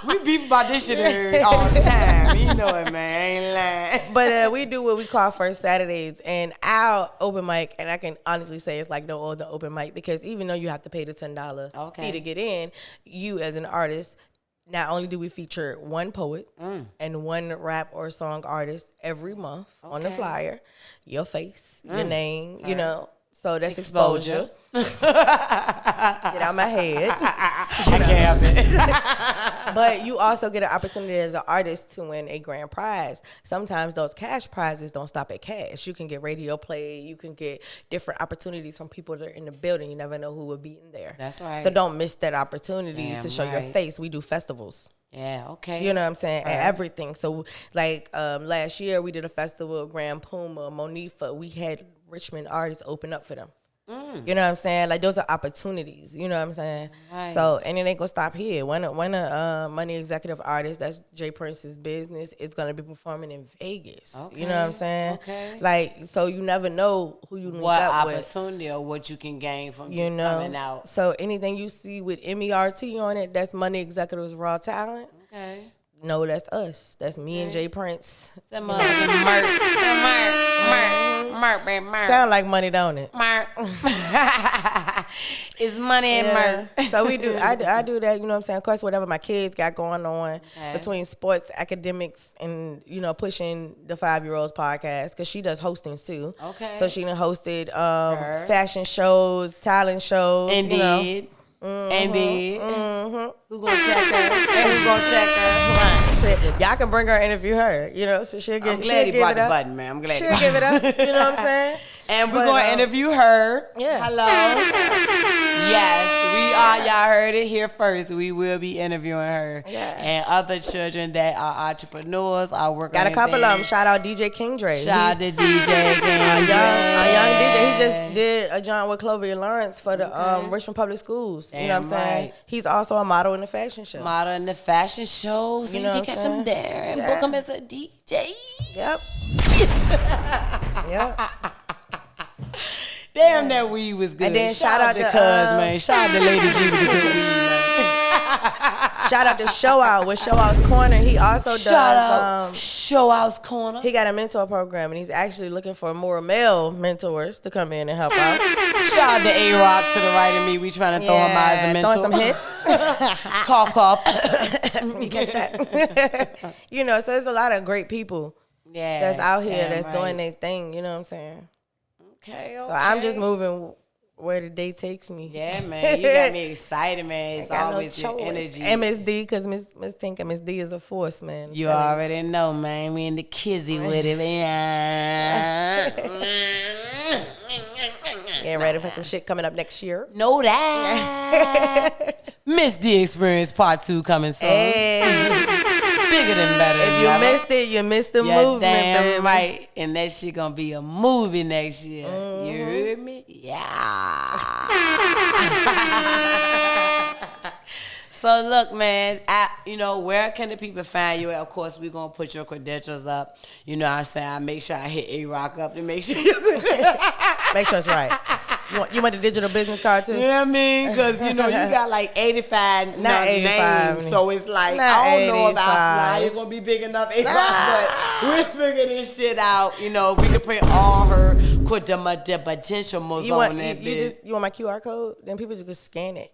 We beef about this shit all the time. You know it, man. I ain't lying. But we do what we call First Saturdays. And our open mic, and I can honestly say it's like no other open mic because even though you have to pay the $10 fee to get in, you as an artist, not only do we feature one poet and one rap or song artist every month on the flyer, your face, your name, you know. So that's exposure. Get out my head. I can't help it. But you also get an opportunity as an artist to win a grand prize. Sometimes those cash prizes don't stop at cash. You can get radio play. You can get different opportunities from people that are in the building. You never know who will be in there. That's right. So don't miss that opportunity to show your face. We do festivals. Yeah, okay. You know what I'm saying? And everything. So like last year we did a festival, Grand Puma, Monifa. We had Richmond artists open up for them. You know what I'm saying? Like, those are opportunities. You know what I'm saying? Right. So, and it ain't gonna stop here. When a money executive artist, that's Jay Prince's business, is gonna be performing in Vegas. Okay. You know what I'm saying? Okay. Like, so you never know who you link What up with. opportunity or what you can gain from You just know, coming out. so anything you see with MERT on it, that's Money Executives Rawtalent. Okay. No, that's us. That's me and Jay Prince. That motherfucking Merc, baby, Merc. Sound like money, don't it? Merc. It's money and Merc. So we do. I do that. You know what I'm saying? Of course, whatever my kids got going on between sports, academics, and pushing the 5-year-olds podcast, because she does hostings too. Okay. So she done hosted fashion shows, talent shows. Indeed. Indeed. Who gonna check her? And who gonna check her? Right. Y'all can bring her and interview her. So she'll get. I'm glad she'll he brought give it the up. button, man. I'm glad. She'll give it up. You know what I'm saying? And we're going to interview her. Yeah. Hello. Yes, we are. Y'all heard it here first. We will be interviewing her. Yeah. And other children that are entrepreneurs are working. Got a couple of them. Shout out DJ King Dre. Shout out to DJ King Dre. A young DJ. He just did a joint with Clover Lawrence for the Richmond Public Schools. Damn, you know what I'm saying? right. He's also a model in the fashion show. Model in the fashion show. So you know can what I'm catch him saying? there and Yeah. book him as a DJ. Yep. Yep. Damn, that weed was good. And then shout out to Cuz, man. Shout out to Lady G with the good weed, man. Shout out to Show Out with Show Out's Corner. He also does. Shout out Show Out's Corner. He got a mentor program, and he's actually looking for more male mentors to come in and help out. Shout out to A-Rock to the right of me. We trying to throw him out as a mentor. Throwing some hits. Cough, cough. You catch that? So there's a lot of great people that's out here that's doing their thing. You know what I'm saying? Okay. So I'm just moving where the day takes me. Yeah, man. You got me excited, man. It's always no your energy. Mizz D, because Miss Tink and Mizz D is a force, man. You already know, man. We in the kizzy with it, man. Getting ready for some shit coming up next year. Know that. Mizz D Experience Part 2 coming soon. Hey. Bigger than better. If you missed it, you missed the movement, damn baby. right. And that shit gonna be a movie next year. You heard me? Yeah. So look, man, where can the people find you? Of course, we're gonna put your credentials up. You know what I'm saying? I make sure I hit A-Rock up to make sure Make sure it's right. You want the digital business card too? You know what I mean? Because, you got like 85 Not 85. names. So it's like, Not I don't know if our 85. flyer going to be big enough, but we'll figure this shit out. We can print all her potential You want that bitch. you want my QR code? Then people just scan it.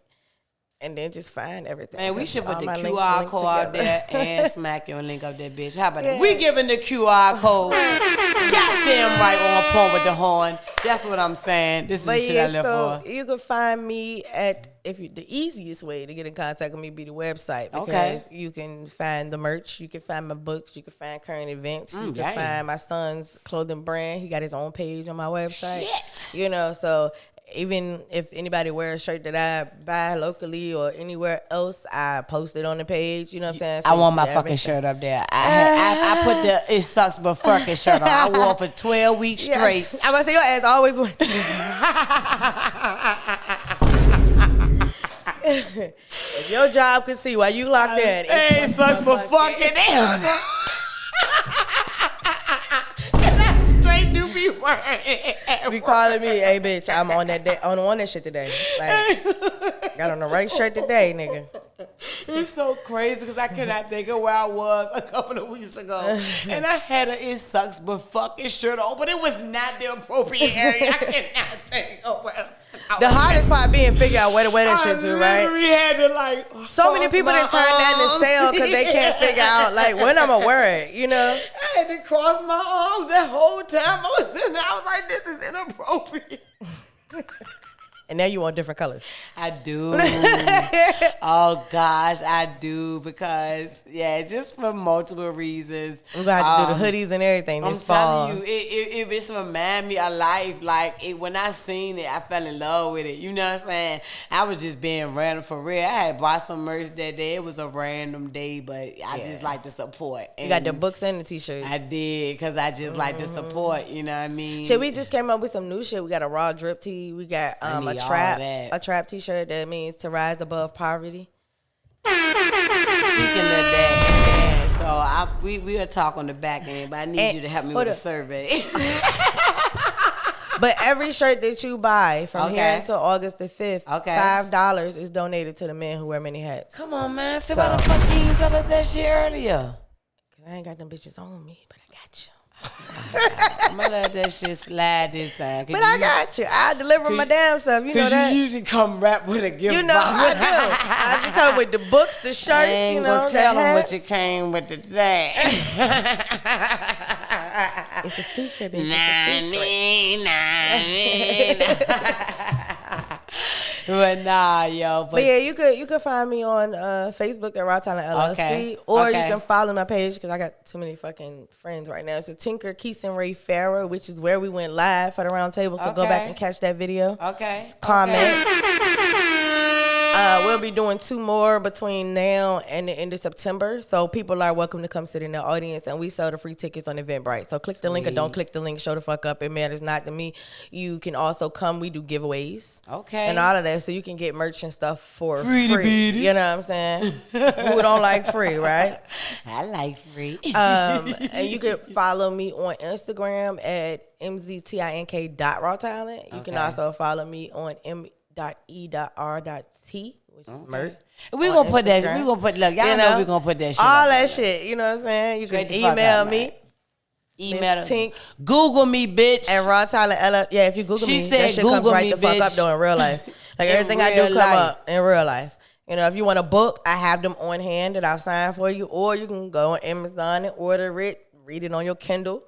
And then just find everything. Man, we should put All the my links QR linked code out together. there and smack your link up there, bitch. How about that? We giving the QR code. Goddamn right on point with the horn. That's what I'm saying. This is the shit I live for. You can find me the easiest way to get in contact with me be the website, because you can find the merch, you can find my books, you can find current events, you can find my son's clothing brand. He got his own page on my website. Shit. So even if anybody wears a shirt that I buy locally or anywhere else, I post it on the page. You know what I'm saying? So I want my fucking shirt up there. I put the "it sucks but fucking" shirt on. I wore it for 12 weeks straight. I must say your ass always went. If your job could see while you locked in, it sucks but fucking damn. Straight do be worried. Be calling me, hey bitch, I'm on that day, on that shit today. Like, got on the right shirt today, nigga. It's so crazy because I cannot think of where I was a couple of weeks ago, and I had a "it sucks but fucking" shirt on, but it was not the appropriate area. I cannot think of where. The hardest part being figure out where to wear that shit to, right? We had to so many people done turned that into sale because they can't figure out when I'm gonna wear it. I had to cross my arms that whole time I was in there. I was like, this is inappropriate. And now you want different colors. I do. Oh gosh, I do, because just for multiple reasons. We're gonna have to do the hoodies and everything this fall. I'm telling you, it just remind me of life. Like when I seen it, I fell in love with it. You know what I'm saying? I was just being random for real. I had bought some merch that day. It was a random day, but I just like to support. You got the books and the t-shirts. I did, because I just like to support. You know what I mean? Shit, we just came up with some new shit. We got a raw drip tee. We got a trap t-shirt that means to rise above poverty. Speaking of that, so we'll talk on the back end, but I need you to help me with a survey. But every shirt that you buy from here until August the 5th, $5 is donated to the men who wear many hats. Come on, man. So why the fuck you didn't tell us that shit earlier? Cause I ain't got them bitches on me, but I got you. I'm gonna let that shit slide this time. But I got you. I deliver my damn stuff. You know that. You usually come wrap with a gift You know box. I do. I come with the books, the shirts, I ain't you know, gonna tell the them hats. what you came with today. It's a secret, baby. But nah, yo. But yeah, you could find me on Facebook at Rawtalent LLC, or you can follow my page because I got too many fucking friends right now. So Tinker, Keeson, Ray Farrah, which is where we went live for the round table. So go back and catch that video. Comment. We'll be doing 2 more between now and the end of September. So people are welcome to come sit in the audience, and we sell the free tickets on Eventbrite. So click the link or don't click the link. Show the fuck up. It matters not to me. You can also come. We do giveaways. And all of that. So you can get merch and stuff for free. You know what I'm saying? Who don't like free, right? I like free. And you can follow me on Instagram at mztink.rawtalent. You can also follow me on m.e.r.t, which is merch. We gonna put that. We gonna put. Look, y'all know we gonna put that shit. All that shit. You know what I'm saying? You can email me. Email Tink. Google me, bitch. And Rawtalent LLC. Yeah, if you Google me, that shit comes right the fuck up though in real life. Like everything I do come up in real life. You know, if you want a book, I have them on hand that I'll sign for you, or you can go on Amazon and order it, read it on your Kindle.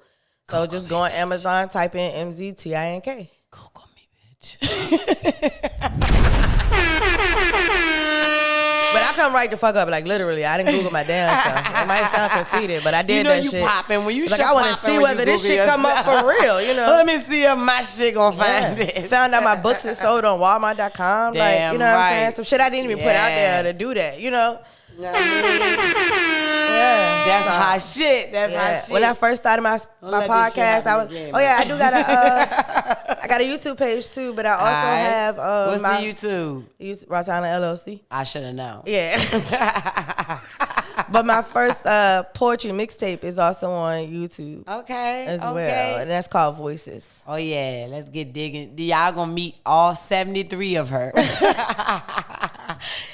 So just go on Amazon, type in MZTINK. Google me, bitch. But I come right the fuck up, like literally. I didn't Google my damn self. It might sound conceited, but I did that shit. You popping when you like I want to see whether this shit come up for real. You know. Let me see if my shit gonna find it. Found out my books is sold on Walmart.com. Like you know what I'm saying? Some shit I didn't even put out there to do that. You know. That's hot shit. That's hot shit. When I first started my podcast, I was I do got I got a YouTube page too, but I also have what's my the YouTube? Rawtalent LLC. I should have known. Yeah. But my first poetry mixtape is also on YouTube. As well. And that's called Voices. Oh yeah, let's get digging. Y'all gonna meet all 73 of her.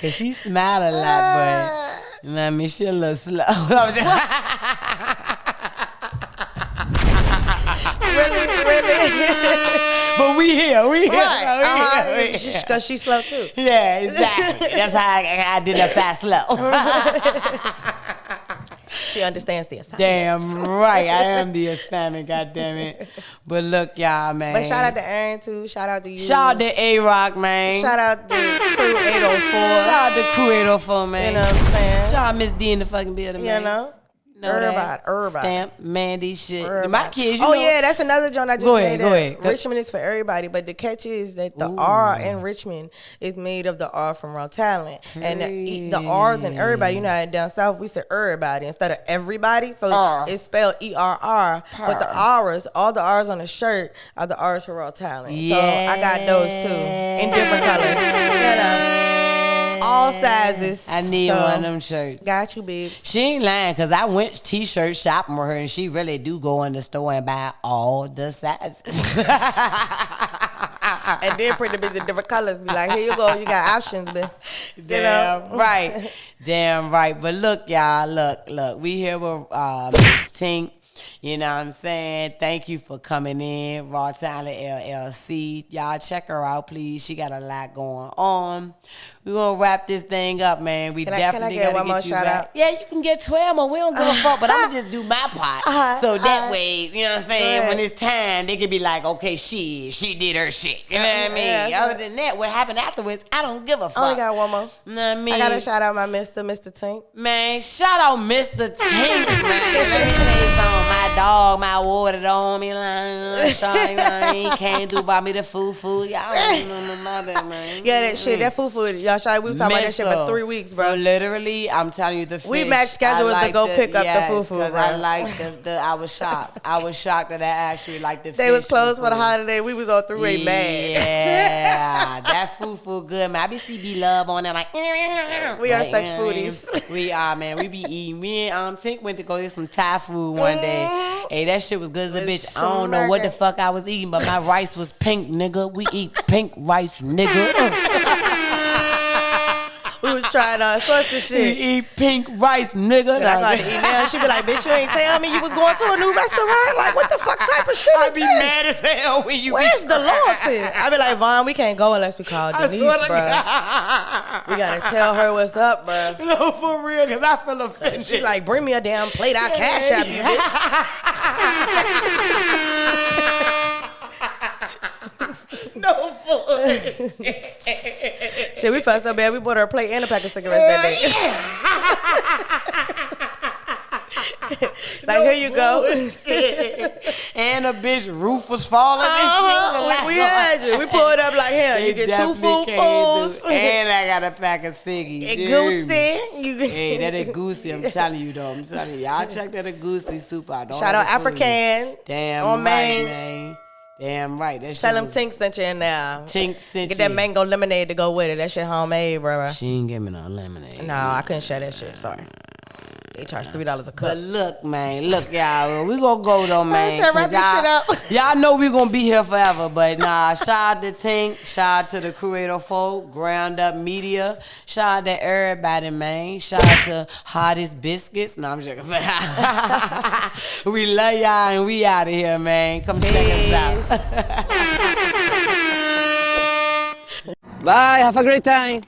Cause she smile a lot, but you know what I mean, she a little slow. Really? But we here. Right. Because she's slow too. Yeah, exactly. That's how I did that fast slow. She understands the assignment. Damn right. I am the assignment, goddammit. But look, y'all, man. But shout out to Aaron too. Shout out to you. Shout out to A-Rock, man. Shout out to Crew 804. Shout out to Crew 804, man. You know what I'm saying? Shout out Mizz D in the fucking building, man. You know? Everybody. Stamp, Mandy, shit. Everybody. My kids, you know. yeah, that's another joint I just made. Go ahead. Richmond is for everybody, but the catch is that the R in Richmond is made of the R from Rawtalent. And the R's in everybody, you know, down south we say everybody instead of everybody. So it's spelled ERR. But the R's, all the R's on the shirt are the R's for Rawtalent. Yeah. So I got those too in different colors. You know. All sizes. I need one of them shirts. Got you, babe. She ain't lying, because I went t-shirt shopping with her, and she really do go in the store and buy all the sizes. And then print the bitch in different colors. Be like, here you go. You got options, bitch. Damn right. Damn right. But look, y'all, look. We here with Mizz Tink. You know what I'm saying? Thank you for coming in. Rawtalent LLC. Y'all check her out, please. She got a lot going on. We're going to wrap this thing up, man. We definitely got to get you back. Yeah, you can get 12 more. We don't give a fuck, but I'm going to just do my part. So that way, you know what I'm saying? When it's time, they can be like, okay, she did her shit. You know what I mean? Yeah, other than that, what happened afterwards, I don't give a fuck. I only got one more. You know what I mean? I got to shout out my Mr. Tink. Man, shout out Mr. Tink, man. Let me tell you something. My dog, my water on me, like, he can't do about me the foo-foo. Y'all don't know about that, man. Yeah, that shit, that foo-foo. Y'all, we was talking about that shit for 3 weeks, bro. So literally, I'm telling you, the fish. We matched schedules to go pick up the foo-foo, bro. I like I was shocked. I was shocked that I actually liked the fish. They was closed for the holiday. We was on 3-way mad. Yeah, that foo-foo good, man. I be see B-Love on there like. We are such foodies. We are, man. We be eating. Me and Tink went to go get some Thai food one day. Hey, that shit was good as a bitch. I don't know what the fuck I was eating, but my rice was pink, nigga. We eat pink rice, nigga. We was trying all sorts of shit. We eat pink rice, nigga. And I got to eat now. She be like, bitch, you ain't tell me you was going to a new restaurant? Like, what the fuck type of shit is this? I be mad as hell when you Where's the loyalty? I be like, Vaughn, we can't go unless we call Denise, bro. We got to tell her what's up, bro. No, for real, because I feel offended. She like, bring me a damn plate. I cash out you, bitch. No food. Shit, we felt so bad. We bought her a plate and a pack of cigarettes that day. Like, no, here you go. And a bitch roof was falling. We had you. We pulled up like, hell, you get 2 full fools. And I got a pack of ciggies. Goosey. Hey, that is Goosey. I'm telling you, though. I'm telling you. Y'all check that a Goosey soup out. Shout out African. Damn right, man. Damn right. That tell them Tink sent you in there. Tink sent you. Get that mango lemonade to go with it. That shit homemade, bro. She ain't give me no lemonade. No, I couldn't share that shit. Sorry. They charge $3 a cup. But look, man. Look, y'all. We gonna go, though, man. Wrap this shit up. Y'all know we gonna be here forever. But, nah, shout out to Tink. Shout out to the Creator folk. Ground Up Media. Shout out to everybody, man. Shout out to Hottest Biscuits. No, I'm joking. We love y'all, and we out of here, man. Come check us out. Bye. Have a great time.